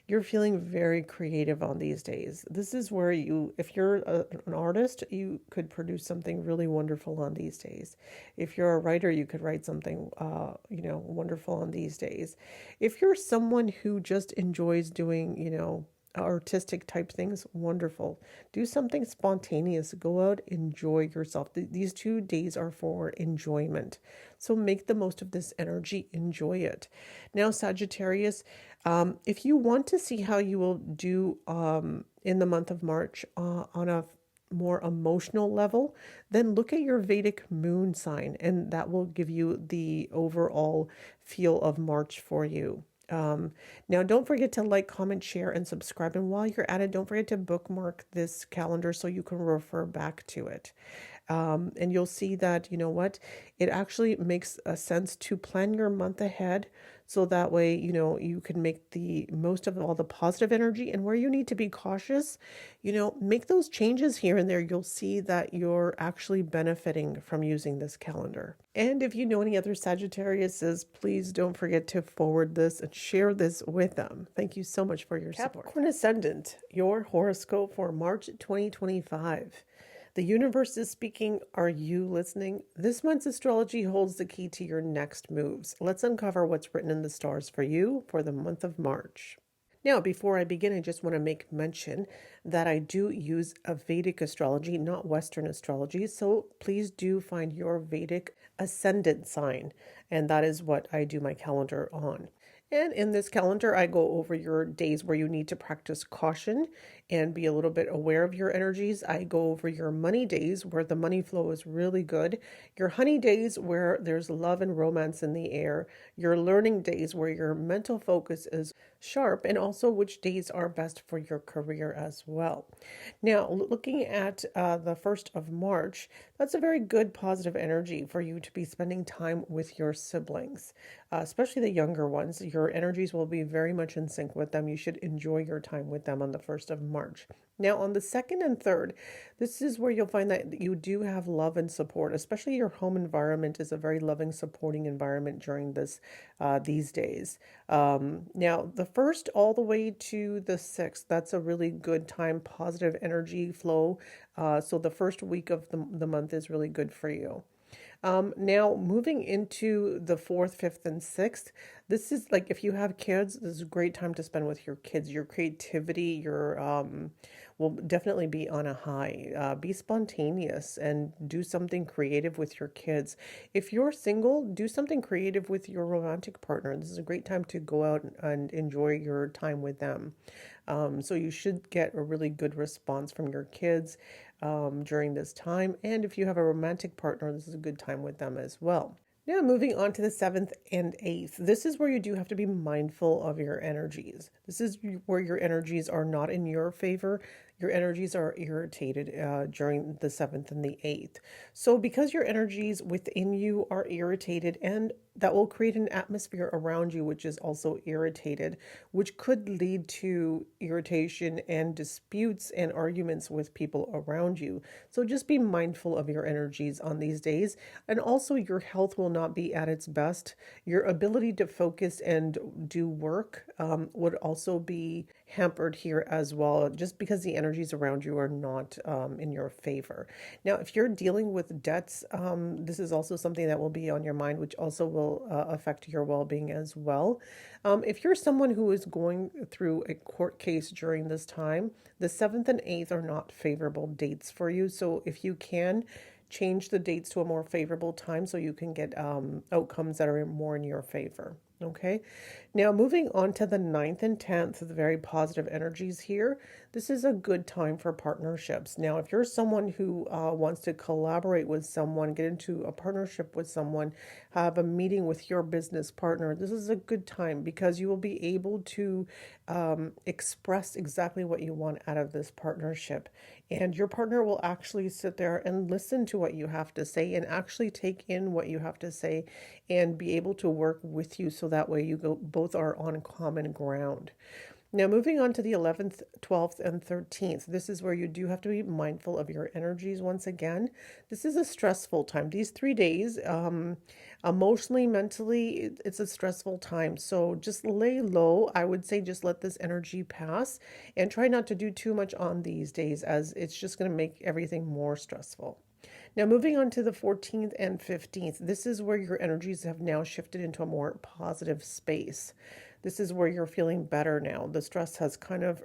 You're feeling very creative on these days. This is where if you're an artist, you could produce something really wonderful on these days. If you're a writer, you could write something, wonderful on these days. If you're someone who just enjoys doing, artistic type things, wonderful. Do something spontaneous. Go out, enjoy yourself. These 2 days are for enjoyment. So make the most of this energy, enjoy it. Now, Sagittarius, if you want to see how you will do in the month of March on a more emotional level, then look at your Vedic moon sign, and that will give you the overall feel of March for you. Now, don't forget to like, comment, share, and subscribe. And while you're at it, don't forget to bookmark this calendar so you can refer back to it. And you'll see that, it actually makes a sense to plan your month ahead. So that way, you can make the most of all the positive energy, and where you need to be cautious, make those changes here and there. You'll see that you're actually benefiting from using this calendar. And if you know any other Sagittariuses, please don't forget to forward this and share this with them. Thank you so much for your support. Capricorn Ascendant, your horoscope for March 2025. The universe is speaking. Are you listening? This month's astrology holds the key to your next moves. Let's uncover what's written in the stars for you for the month of March. Now, before I begin, I just want to make mention that I do use a Vedic astrology, not Western astrology. So please do find your Vedic ascendant sign. And that is what I do my calendar on. And in this calendar, I go over your days where you need to practice caution and be a little bit aware of your energies. I go over your money days where the money flow is really good, your honey days where there's love and romance in the air, your learning days where your mental focus is sharp, and also which days are best for your career as well. Now, looking at the 1st of March, that's a very good positive energy for you to be spending time with your siblings, especially the younger ones. Your energies will be very much in sync with them. You should enjoy your time with them on the 1st of March. Now, on the 2nd and 3rd, this is where you'll find that you do have love and support, especially your home environment is a very loving, supporting environment during these days. Now, the 1st all the way to the 6th, that's a really good time, positive energy flow. So the 1st week of the month is really good for you. Now, moving into the 4th, 5th, and 6th, this is like if you have kids, this is a great time to spend with your kids. Your creativity, will definitely be on a high. Be spontaneous and do something creative with your kids. If you're single, do something creative with your romantic partner. This is a great time to go out and enjoy your time with them. So you should get a really good response from your kids during this time. And if you have a romantic partner, this is a good time with them as well. Now, moving on to the 7th and 8th. This is where you do have to be mindful of your energies. This is where your energies are not in your favor. your energies are irritated during the 7th and the 8th. So, because your energies within you are irritated, and that will create an atmosphere around you which is also irritated, which could lead to irritation and disputes and arguments with people around you. So, just be mindful of your energies on these days. And also, your health will not be at its best. Your ability to focus and do work would also be hampered here as well, just because the energies around you are not in your favor. Now, if you're dealing with debts, this is also something that will be on your mind, which also will affect your well being as well. If you're someone who is going through a court case during this time, the 7th and 8th are not favorable dates for you. So, if you can, change the dates to a more favorable time so you can get outcomes that are more in your favor. Okay. Now, moving on to the 9th and 10th, the very positive energies here. This is a good time for partnerships. Now, if you're someone who wants to collaborate with someone, get into a partnership with someone, have a meeting with your business partner, this is a good time because you will be able to express exactly what you want out of this partnership. And your partner will actually sit there and listen to what you have to say and actually take in what you have to say and be able to work with you so that way you both are on common ground. Now, moving on to the 11th, 12th, and 13th, this is where you do have to be mindful of your energies once again. This is a stressful time. These 3 days, emotionally, mentally, it's a stressful time. So just lay low. I would say just let this energy pass and try not to do too much on these days, as it's just going to make everything more stressful. Now, moving on to the 14th and 15th, this is where your energies have now shifted into a more positive space. This is where you're feeling better now. The stress has kind of,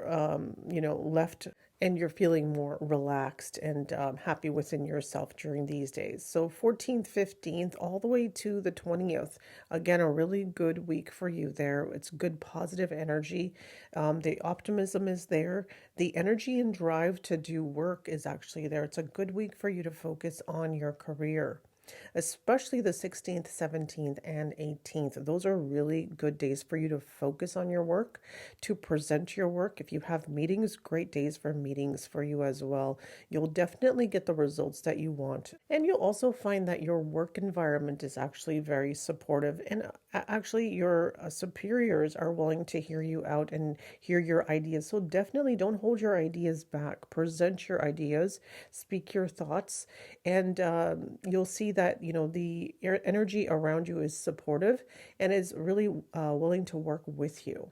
left, and you're feeling more relaxed and happy within yourself during these days. So 14th, 15th, all the way to the 20th. Again, a really good week for you there. It's good positive energy. The optimism is there. The energy and drive to do work is actually there. It's a good week for you to focus on your career, especially the 16th, 17th, and 18th. Those are really good days for you to focus on your work, to present your work. If you have meetings, great days for meetings for you as well. You'll definitely get the results that you want. And you'll also find that your work environment is actually very supportive. And actually, your superiors are willing to hear you out and hear your ideas. So definitely don't hold your ideas back. Present your ideas, speak your thoughts, and you'll see that the energy around you is supportive and is really willing to work with you.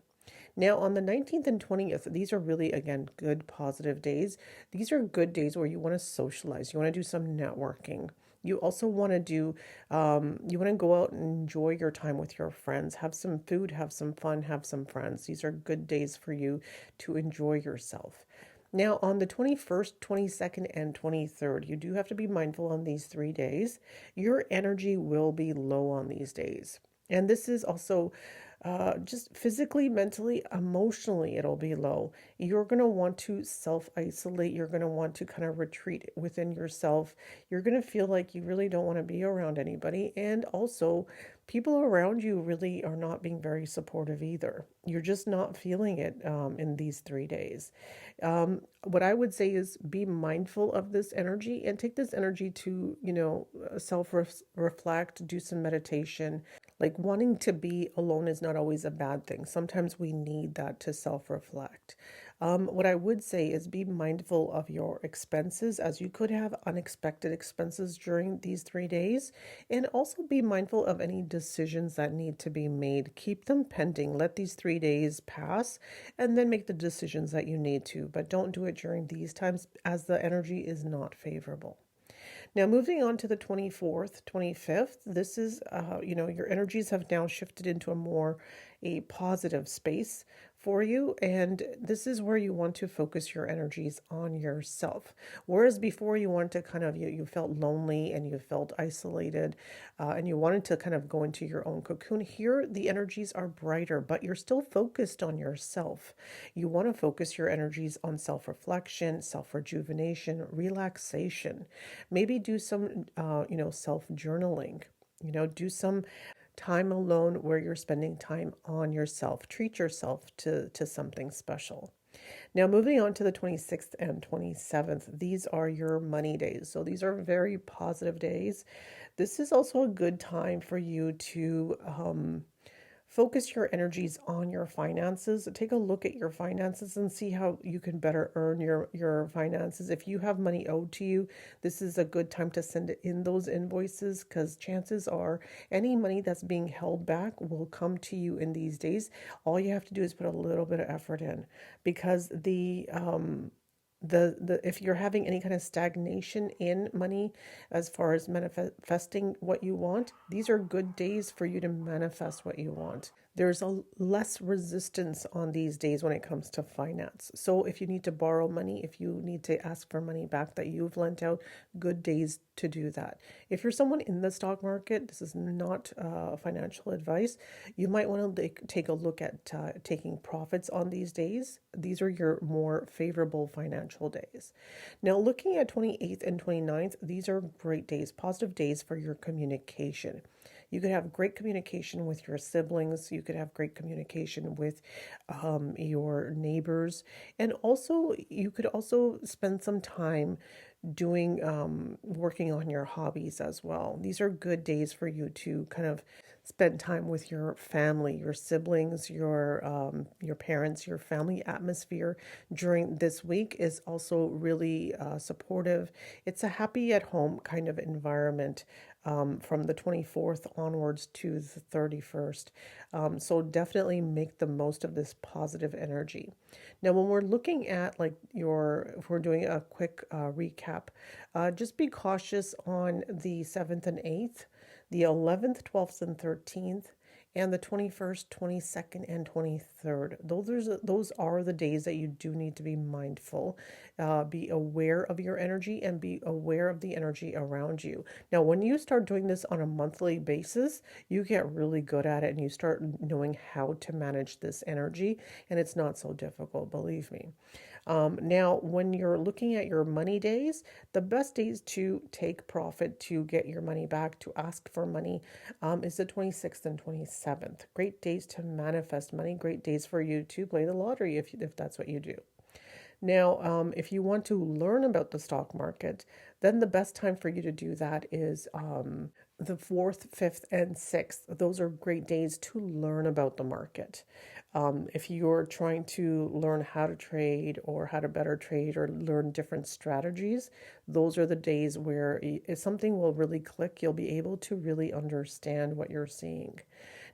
Now, on the 19th and 20th, these are really, again, good positive days. These are good days where you want to socialize, you want to do some networking. You also want to you want to go out and enjoy your time with your friends, have some food, have some fun, have some friends. These are good days for you to enjoy yourself. Now, on the 21st, 22nd, and 23rd, you do have to be mindful on these 3 days. Your energy will be low on these days. And this is also just physically, mentally, emotionally, it'll be low. You're going to want to self isolate. You're going to want to kind of retreat within yourself. You're going to feel like you really don't want to be around anybody. And also, people around you really are not being very supportive either. You're just not feeling it in these 3 days. What I would say is be mindful of this energy and take this energy to, self reflect, do some meditation. Like, wanting to be alone is not always a bad thing. Sometimes we need that to self reflect. What I would say is be mindful of your expenses, as you could have unexpected expenses during these 3 days. And also be mindful of any decisions that need to be made. Keep them pending. Let these 3 days pass and then make the decisions that you need to. But don't do it during these times, as the energy is not favorable. Now, moving on to the 24th, 25th, this is, your energies have now shifted into a positive space for you. And this is where you want to focus your energies on yourself. Whereas before you wanted to kind of, you felt lonely and you felt isolated and you wanted to kind of go into your own cocoon. Here, the energies are brighter, but you're still focused on yourself. You want to focus your energies on self-reflection, self-rejuvenation, relaxation. Maybe do some, self-journaling. Do some time alone where you're spending time on yourself. Treat yourself to something special. Now, moving on to the 26th and 27th, these are your money days. So these are very positive days. This is also a good time for you to focus your energies on your finances. Take a look at your finances and see how you can better earn your finances. If you have money owed to you, this is a good time to send in those invoices, because chances are any money that's being held back will come to you in these days. All you have to do is put a little bit of effort in, because the if you're having any kind of stagnation in money as far as manifesting what you want, these are good days for you to manifest what you want. There's a less resistance on these days when it comes to finance. So if you need to borrow money, if you need to ask for money back that you've lent out, good days to do that. If you're someone in the stock market, this is not financial advice. You might want to take a look at taking profits on these days. These are your more favorable financial days. Now, looking at 28th and 29th, these are great days, positive days for your communication. You could have great communication with your siblings. You could have great communication with your neighbors. And also, you could also spend some time doing working on your hobbies as well. These are good days for you to kind of spend time with your family, your siblings, your parents. Your family atmosphere during this week is also really supportive. It's a happy at home kind of environment from the 24th onwards to the 31st. So definitely make the most of this positive energy. Now, when we're looking at if we're doing a quick recap, just be cautious on the 7th and 8th, the 11th, 12th, and 13th, and the 21st, 22nd, and 23rd. Those are the days that you do need to be mindful. Be aware of your energy and be aware of the energy around you. Now, when you start doing this on a monthly basis, you get really good at it and you start knowing how to manage this energy, and it's not so difficult, believe me. Now, when you're looking at your money days, the best days to take profit, to get your money back, to ask for money, is the 26th and 27th. Great days to manifest money, great days for you to play the lottery if that's what you do. Now, if you want to learn about the stock market, then the best time for you to do that is the 4th, 5th, and 6th. Those are great days to learn about the market. If you're trying to learn how to trade or how to better trade or learn different strategies, those are the days where if something will really click, you'll be able to really understand what you're seeing.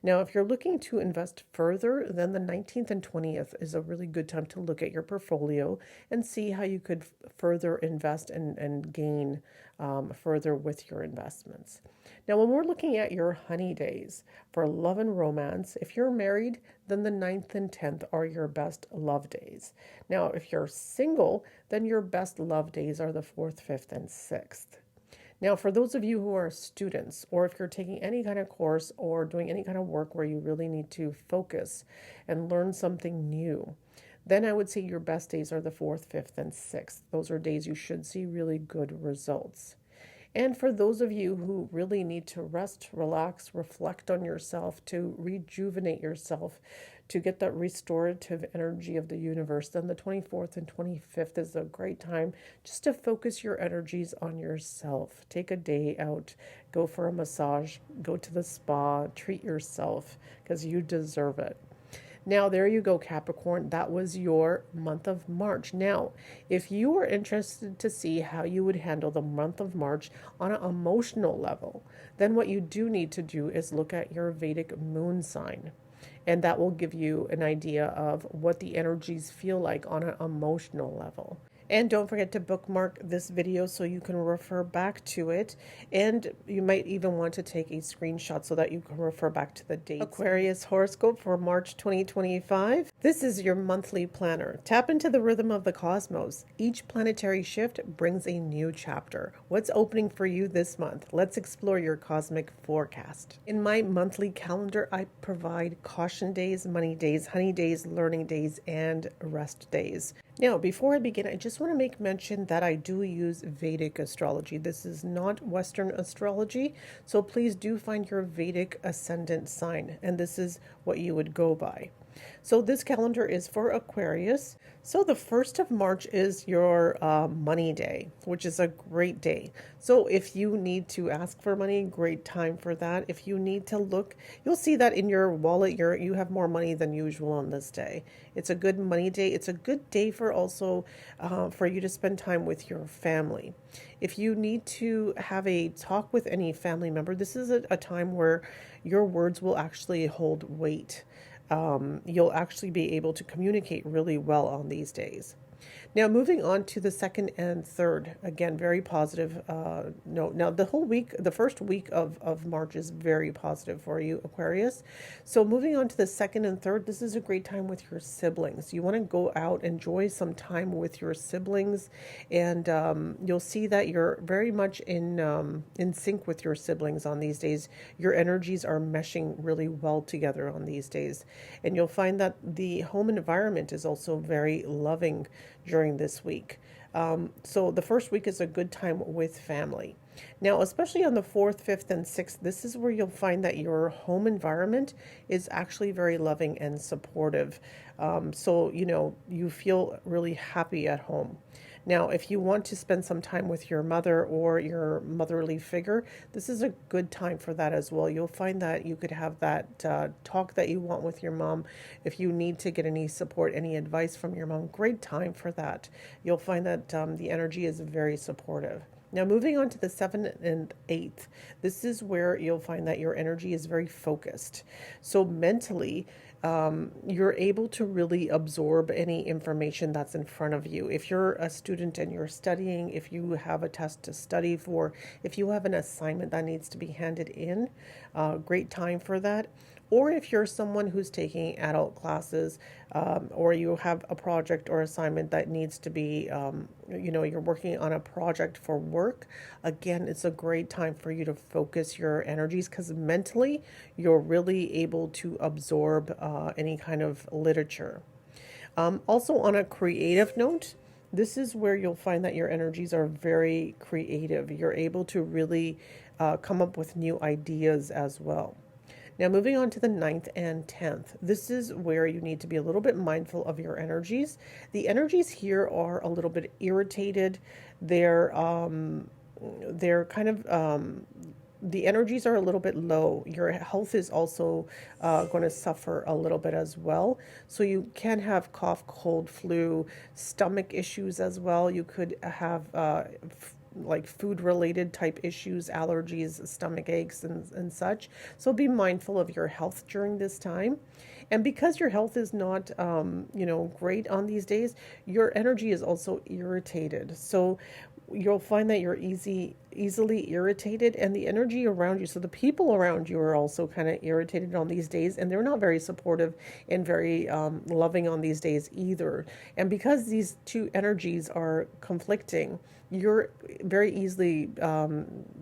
Now, if you're looking to invest further, then the 19th and 20th is a really good time to look at your portfolio and see how you could further invest and gain further with your investments. Now, when we're looking at your honey days for love and romance, if you're married, then the 9th and 10th are your best love days. Now, if you're single, then your best love days are the 4th, 5th, and 6th. Now, for those of you who are students, or if you're taking any kind of course or doing any kind of work where you really need to focus and learn something new, then I would say your best days are the 4th, 5th, and 6th. Those are days you should see really good results. And for those of you who really need to rest, relax, reflect on yourself, to rejuvenate yourself, to get that restorative energy of the universe, then the 24th and 25th is a great time just to focus your energies on yourself. Take a day out, go for a massage, go to the spa, treat yourself, because you deserve it. Now, there you go, Capricorn. That was your month of March. Now, if you are interested to see how you would handle the month of March on an emotional level, then what you do need to do is look at your Vedic moon sign. And that will give you an idea of what the energies feel like on an emotional level. And don't forget to bookmark this video so you can refer back to it. And you might even want to take a screenshot so that you can refer back to the dates. Aquarius horoscope for March 2025. This is your monthly planner. Tap into the rhythm of the cosmos. Each planetary shift brings a new chapter. What's opening for you this month? Let's explore your cosmic forecast. In my monthly calendar, I provide caution days, money days, honey days, learning days, and rest days. Now, before I begin, I just want to make mention that I do use Vedic astrology. This is not Western astrology, so please do find your Vedic ascendant sign, and this is what you would go by. So this calendar is for Aquarius. So the 1st of March is your money day, which is a great day. So if you need to ask for money, great time for that. If you need to look, you'll see that in your wallet, you have more money than usual on this day. It's a good money day. It's a good day for also for you to spend time with your family. If you need to have a talk with any family member, this is a time where your words will actually hold weight. You'll actually be able to communicate really well on these days. Now, moving on to the 2nd and 3rd, again, very positive note. Now, the whole week, the first week of March is very positive for you, Aquarius. So moving on to the 2nd and 3rd, this is a great time with your siblings. You want to go out, enjoy some time with your siblings, and you'll see that you're very much in sync with your siblings on these days. Your energies are meshing really well together on these days. And you'll find that the home environment is also very loving during this week. So the first week is a good time with family. Now, especially on the 4th, 5th, and 6th, this is where you'll find that your home environment is actually very loving and supportive. So, you feel really happy at home. Now, if you want to spend some time with your mother or your motherly figure, this is a good time for that as well. You'll find that you could have that talk that you want with your mom. If you need to get any support, any advice from your mom, great time for that. You'll find that the energy is very supportive. Now, moving on to the 7th and 8th, this is where you'll find that your energy is very focused. So mentally, you're able to really absorb any information that's in front of you. If you're a student and you're studying, if you have a test to study for, if you have an assignment that needs to be handed in, great time for that. Or if you're someone who's taking adult classes, or you have a project or assignment that needs to be, you're working on a project for work, again, it's a great time for you to focus your energies because mentally you're really able to absorb any kind of literature. Also, on a creative note, this is where you'll find that your energies are very creative. You're able to really come up with new ideas as well. Now, moving on to the 9th and 10th, this is where you need to be a little bit mindful of your energies. The energies here are a little bit irritated. They're kind of, the energies are a little bit low. Your health is also going to suffer a little bit as well. So you can have cough, cold, flu, stomach issues as well. You could have like food related type issues, allergies, stomach aches and such. So be mindful of your health during this time. And because your health is not, great on these days, your energy is also irritated. So you'll find that you're easily irritated, and the energy around you, so the people around you are also kind of irritated on these days, and they're not very supportive and very loving on these days either. And because these two energies are conflicting, you're very easily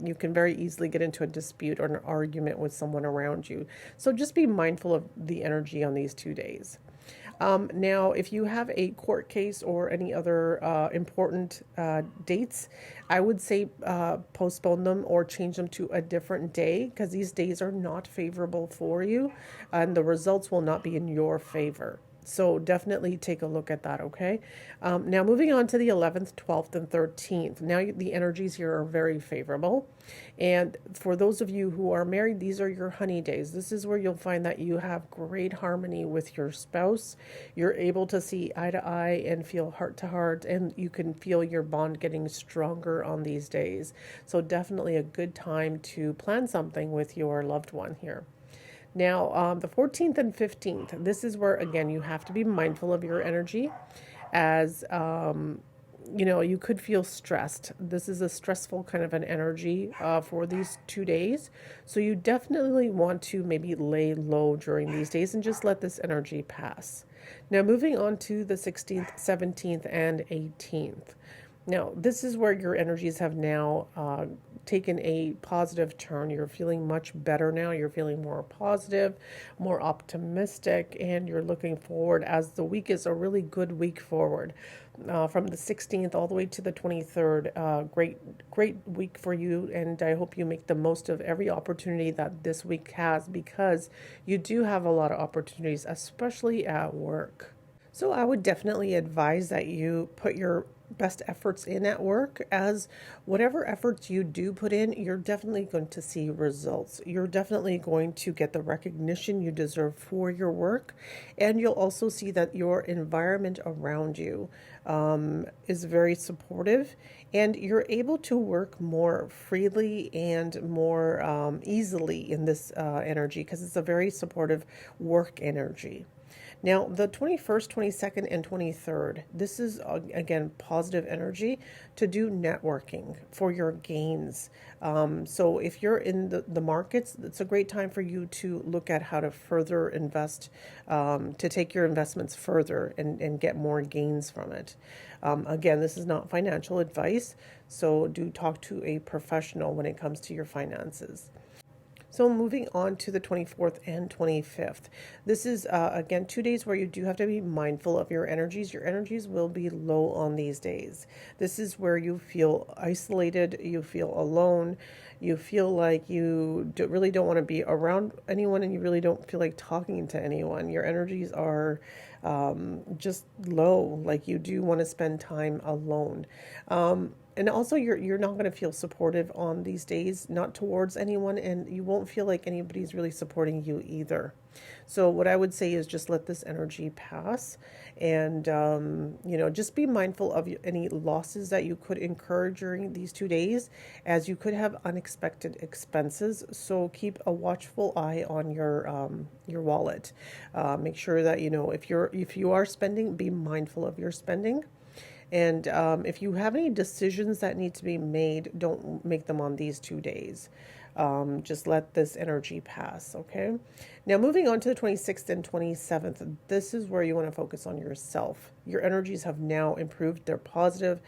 you can very easily get into a dispute or an argument with someone around you. So just be mindful of the energy on these 2 days. Now, if you have a court case or any other important dates, I would say postpone them or change them to a different day because these days are not favorable for you and the results will not be in your favor. So definitely take a look at that, okay? Now moving on to the 11th, 12th, and 13th. Now the energies here are very favorable. And for those of you who are married, these are your honey days. This is where you'll find that you have great harmony with your spouse. You're able to see eye to eye and feel heart to heart, and you can feel your bond getting stronger on these days. So definitely a good time to plan something with your loved one here. Now, the 14th and 15th, this is where, again, you have to be mindful of your energy as, you could feel stressed. This is a stressful kind of an energy for these 2 days. So you definitely want to maybe lay low during these days and just let this energy pass. Now, moving on to the 16th, 17th, and 18th. Now, this is where your energies have now taken a positive turn. You're feeling much better now. You're feeling more positive, more optimistic, and you're looking forward, as the week is a really good week forward. From the 16th all the way to the 23rd. Great week for you, and I hope you make the most of every opportunity that this week has, because you do have a lot of opportunities, especially at work. So I would definitely advise that you put your best efforts in at work, as whatever efforts you do put in, you're definitely going to see results. You're definitely going to get the recognition you deserve for your work, and you'll also see that your environment around you is very supportive, and you're able to work more freely and more easily in this energy, because it's a very supportive work energy. Now, the 21st, 22nd, and 23rd, this is, again, positive energy to do networking for your gains. So if you're in the markets, it's a great time for you to look at how to further invest, to take your investments further and get more gains from it. Again, this is not financial advice, so do talk to a professional when it comes to your finances. So moving on to the 24th and 25th. This is, again, 2 days where you do have to be mindful of your energies. Your energies will be low on these days. This is where you feel isolated, you feel alone, you feel like you really don't want to be around anyone, and you really don't feel like talking to anyone. Your energies are just low, like you do want to spend time alone. And also, you're not going to feel supportive on these days, not towards anyone, and you won't feel like anybody's really supporting you either. So what I would say is just let this energy pass, and just be mindful of any losses that you could incur during these 2 days, as you could have unexpected expenses. So keep a watchful eye on your wallet. Make sure that if you are spending, be mindful of your spending. And if you have any decisions that need to be made, don't make them on these 2 days. Just let this energy pass, okay? Now, moving on to the 26th and 27th, this is where you want to focus on yourself. Your energies have now improved. They're positive.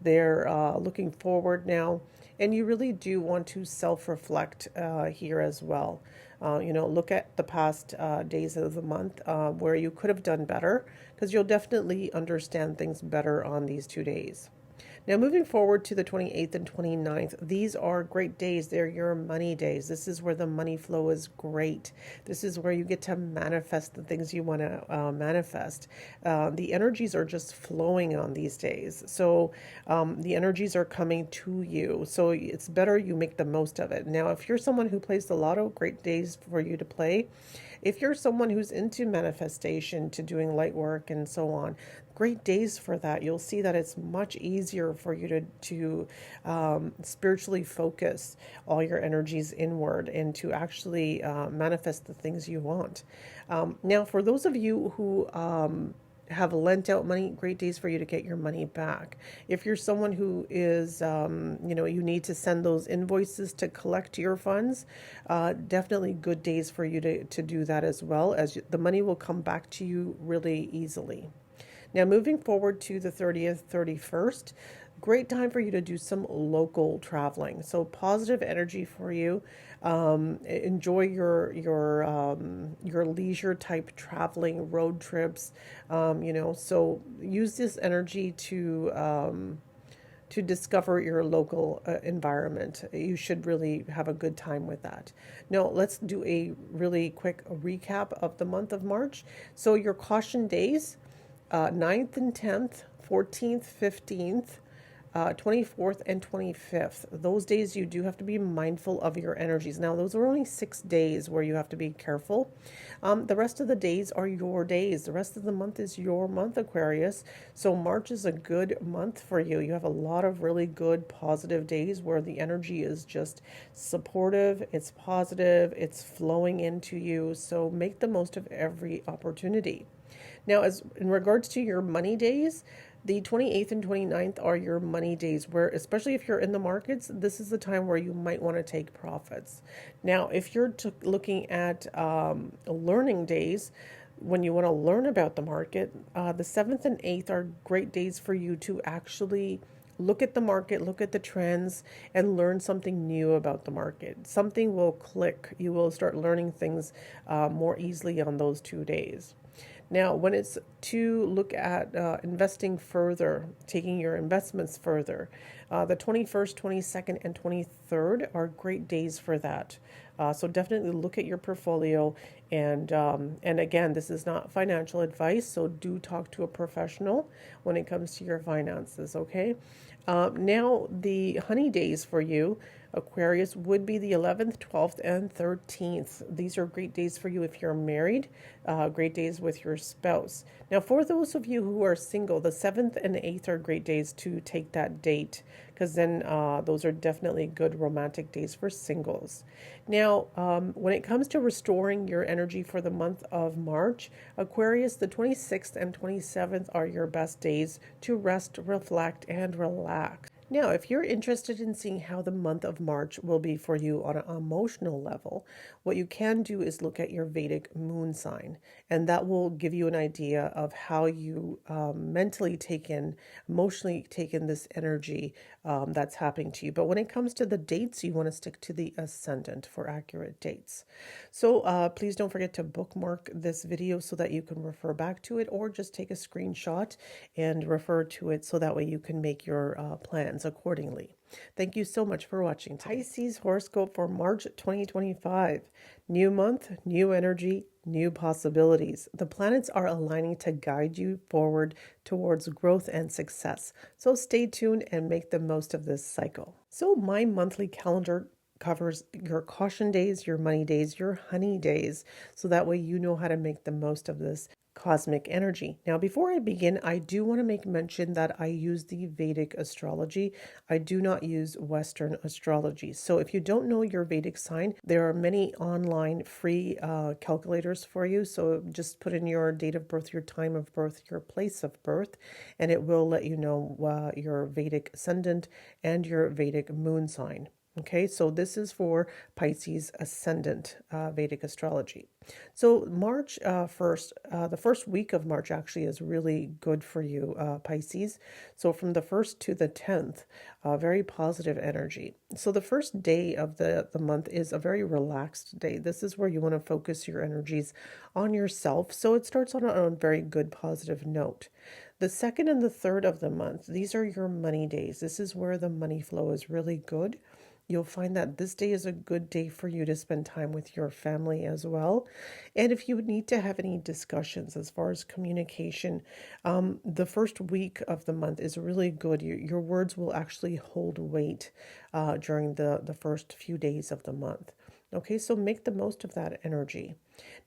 They're looking forward now. And you really do want to self-reflect here as well. Look at the past days of the month where you could have done better, because you'll definitely understand things better on these 2 days. Now, moving forward to the 28th and 29th, these are great days. They're your money days. This is where the money flow is great. This is where you get to manifest the things you want to manifest. The energies are just flowing on these days. So the energies are coming to you. So it's better you make the most of it. Now, if you're someone who plays the lotto, great days for you to play. If you're someone who's into manifestation, to doing light work and so on, great days for that. You'll see that it's much easier for you to spiritually focus all your energies inward and to actually manifest the things you want. Now, for those of you who have lent out money, great days for you to get your money back. If you're someone who is, you need to send those invoices to collect your funds, definitely good days for you to do that as well, as the money will come back to you really easily. Now, moving forward to the 30th, 31st, great time for you to do some local traveling. So positive energy for you. Enjoy your leisure type traveling, road trips. So use this energy to discover your local environment. You should really have a good time with that. Now, let's do a really quick recap of the month of March. So your caution days, 9th and 10th, 14th, 15th, 24th and 25th. Those days you do have to be mindful of your energies. Now, those are only 6 days where you have to be careful. The rest of the days are your days. The rest of the month is your month, Aquarius. So March is a good month for you. You have a lot of really good positive days where the energy is just supportive, it's positive, it's flowing into you. So make the most of every opportunity. Now, as in regards to your money days, the 28th and 29th are your money days, where, especially if you're in the markets, this is the time where you might want to take profits. Now, if you're looking at learning days, when you want to learn about the market, the 7th and 8th are great days for you to actually Look at the market, look at the trends, and learn something new about the market. Something will click. You will start learning things more easily on those 2 days. Now, when it's to look at investing further, taking your investments further, the 21st, 22nd, and 23rd are great days for that. So definitely look at your portfolio, and again, this is not financial advice, so do talk to a professional when it comes to your finances. Okay. Now the honey days for you, Aquarius, would be the 11th, 12th, and 13th. These are great days for you if you're married, great days with your spouse. Now, for those of you who are single, the 7th and 8th are great days to take that date, because then those are definitely good romantic days for singles. Now, when it comes to restoring your energy for the month of March, Aquarius, the 26th and 27th are your best days to rest, reflect, and relax. Now, if you're interested in seeing how the month of March will be for you on an emotional level, what you can do is look at your Vedic moon sign, and that will give you an idea of how you mentally take in, emotionally take in this energy that's happening to you. But when it comes to the dates, you want to stick to the ascendant for accurate dates. So please don't forget to bookmark this video so that you can refer back to it, or just take a screenshot and refer to it so that way you can make your plans accordingly. Thank you so much for watching today. Pisces horoscope for March 2025. New month, new energy, new possibilities. The planets are aligning to guide you forward towards growth and success. So stay tuned and make the most of this cycle. So my monthly calendar covers your caution days, your money days, your honey days, so that way you know how to make the most of this cosmic energy. Now, before I begin, I do want to make mention that I use the Vedic astrology. I do not use Western astrology. So if you don't know your Vedic sign, there are many online free calculators for you. So just put in your date of birth, your time of birth, your place of birth, and it will let you know your Vedic ascendant and your Vedic moon sign. Okay, so this is for Pisces ascendant Vedic astrology. So March 1st, the first week of March actually is really good for you, Pisces. So from the 1st to the 10th, very positive energy. So the first day of the month is a very relaxed day. This is where you want to focus your energies on yourself. So it starts on a very good positive note. The 2nd and the 3rd of the month, these are your money days. This is where the money flow is really good. You'll find that this day is a good day for you to spend time with your family as well. And if you need to have any discussions as far as communication, the first week of the month is really good. Your words will actually hold weight during the first few days of the month. Okay, so make the most of that energy.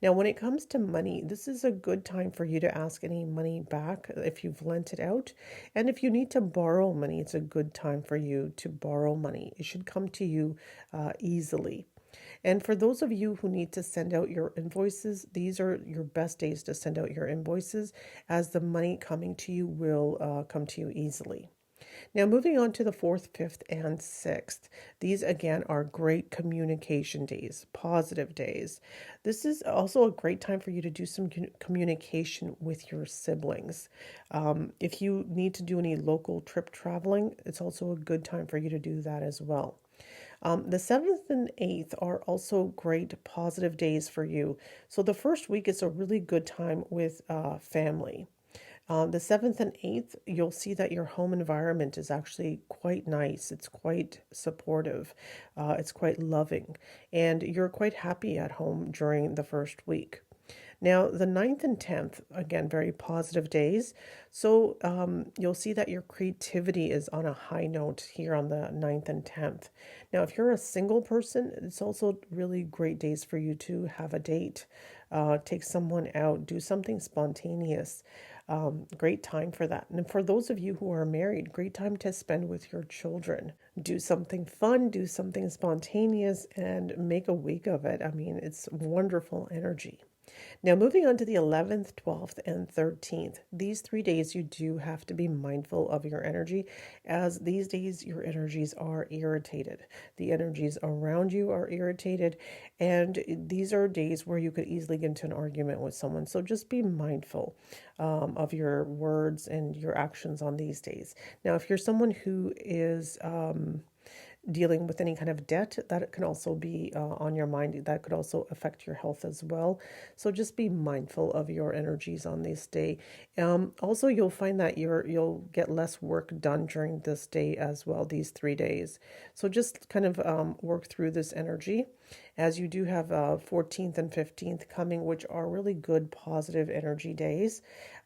Now, when it comes to money, this is a good time for you to ask any money back if you've lent it out. And if you need to borrow money, it's a good time for you to borrow money. It should come to you easily. And for those of you who need to send out your invoices, these are your best days to send out your invoices, as the money coming to you will come to you easily. Now, moving on to the 4th, 5th, and 6th. These, again, are great communication days, positive days. This is also a great time for you to do some communication with your siblings. If you need to do any local trip traveling, it's also a good time for you to do that as well. The 7th and 8th are also great positive days for you. So the first week is a really good time with family. The 7th and 8th, you'll see that your home environment is actually quite nice. It's quite supportive. It's quite loving. And you're quite happy at home during the first week. Now, the 9th and 10th, again, very positive days. So you'll see that your creativity is on a high note here on the 9th and 10th. Now, if you're a single person, it's also really great days for you to have a date, take someone out, do something spontaneous. Great time for that. And for those of you who are married, great time to spend with your children. Do something fun, do something spontaneous, and make a week of it. I mean, it's wonderful energy. Now, moving on to the 11th, 12th, and 13th. These 3 days, you do have to be mindful of your energy, as these days your energies are irritated. The energies around you are irritated, and these are days where you could easily get into an argument with someone. So just be mindful of your words and your actions on these days. Now, if you're someone who is dealing with any kind of debt, that can also be on your mind. That could also affect your health as well. So just be mindful of your energies on this day. Also, you'll find that you'll get less work done during this day as well, these 3 days. So just kind of work through this energy, as you do have 14th and 15th coming, which are really good positive energy days.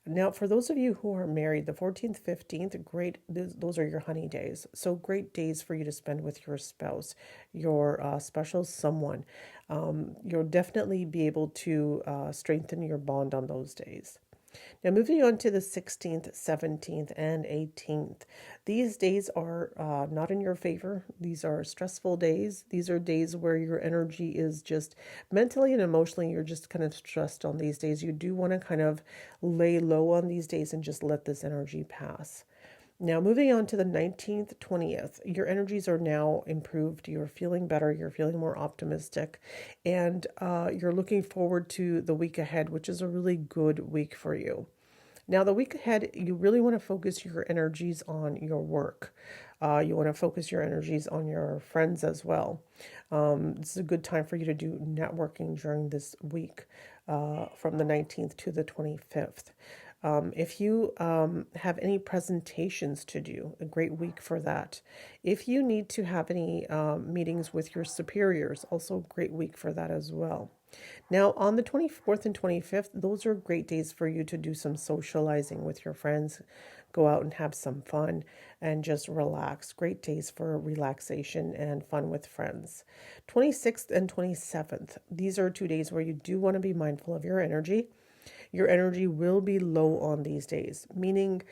Now, for those of you who are married, the 14th, 15th, great, those are your honey days. So great days for you to spend with your spouse, your special someone. You'll definitely be able to strengthen your bond on those days. Now, moving on to the 16th, 17th, and 18th. These days are not in your favor. These are stressful days. These are days where your energy is just mentally and emotionally, you're just kind of stressed on these days. You do want to kind of lay low on these days and just let this energy pass. Now, moving on to the 19th, 20th, your energies are now improved. You're feeling better. You're feeling more optimistic. And you're looking forward to the week ahead, which is a really good week for you. Now, the week ahead, you really want to focus your energies on your work. You want to focus your energies on your friends as well. This is a good time for you to do networking during this week from the 19th to the 25th. If you have any presentations to do, a great week for that. If you need to have any meetings with your superiors, also a great week for that as well. Now, on the 24th and 25th, those are great days for you to do some socializing with your friends, go out and have some fun and just relax. Great days for relaxation and fun with friends. 26th and 27th, these are 2 days where you do want to be mindful of your energy. Your energy will be low on these days, meaning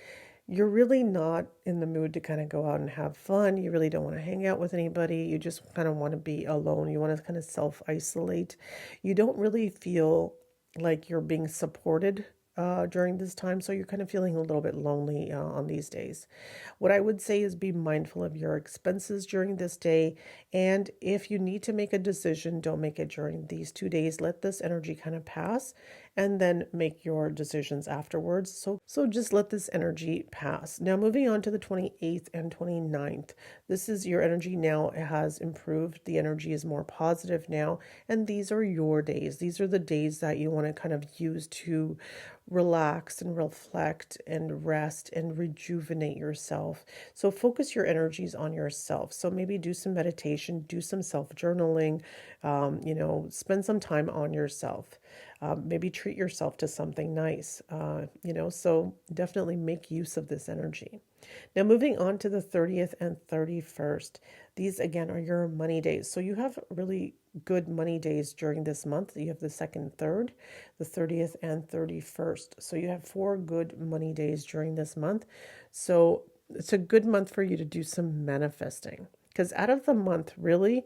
you're really not in the mood to kind of go out and have fun. You really don't want to hang out with anybody. You just kind of want to be alone. You want to kind of self-isolate. You don't really feel like you're being supported during this time. So you're kind of feeling a little bit lonely on these days. What I would say is be mindful of your expenses during this day. And if you need to make a decision, don't make it during these 2 days. Let this energy kind of pass and then make your decisions afterwards. So just let this energy pass. Now, moving on to the 28th and 29th. This is your energy now. It has improved. The energy is more positive now. And these are your days. These are the days that you want to kind of use to relax and reflect and rest and rejuvenate yourself. So focus your energies on yourself. So maybe do some meditation, do some self-journaling, spend some time on yourself. Maybe treat yourself to something nice, so definitely make use of this energy. Now, moving on to the 30th and 31st. These, again, are your money days. So you have really good money days during this month. You have the 2nd, 3rd, the 30th, and 31st. So you have 4 good money days during this month. So it's a good month for you to do some manifesting. Because out of the month, really,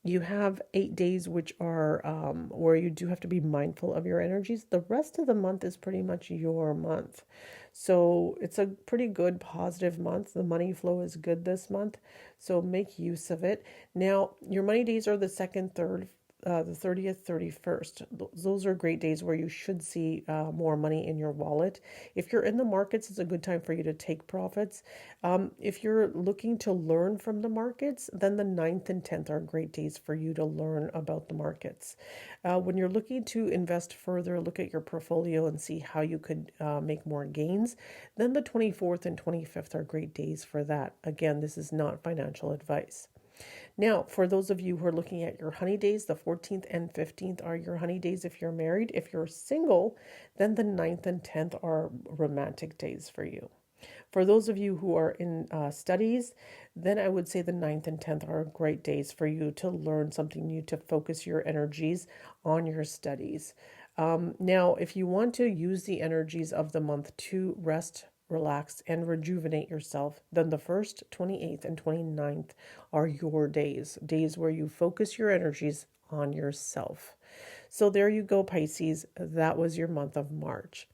you have 8 days, which are where you do have to be mindful of your energies. The rest of the month is pretty much your month. So it's a pretty good positive month. The money flow is good this month. So make use of it. Now, your money days are the 2nd, 3rd, the 30th, 31st. Those are great days where you should see more money in your wallet. If you're in the markets, it's a good time for you to take profits. If you're looking to learn from the markets, then the 9th and 10th are great days for you to learn about the markets. When you're looking to invest further, look at your portfolio and see how you could make more gains. Then the 24th and 25th are great days for that. Again, this is not financial advice. Now, for those of you who are looking at your honey days, the 14th and 15th are your honey days if you're married. If you're single, then the 9th and 10th are romantic days for you. For those of you who are in studies, then I would say the 9th and 10th are great days for you to learn something new, to focus your energies on your studies. Now, if you want to use the energies of the month to rest, relax, and rejuvenate yourself, then the 1st, 28th, and 29th are your days where you focus your energies on yourself. So there you go, Pisces. That was your month of March.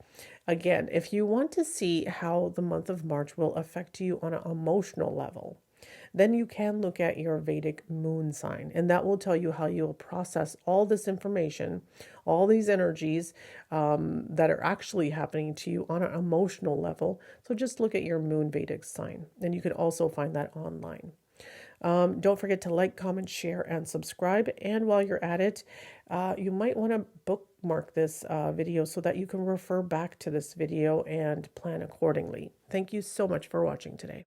Again, if you want to see how the month of March will affect you on an emotional level, then you can look at your Vedic moon sign, and that will tell you how you'll process all this information, all these energies that are actually happening to you on an emotional level. So just look at your moon Vedic sign, and you can also find that online. Don't forget to like, comment, share, and subscribe. And while you're at it, you might want to bookmark this video so that you can refer back to this video and plan accordingly. Thank you so much for watching today.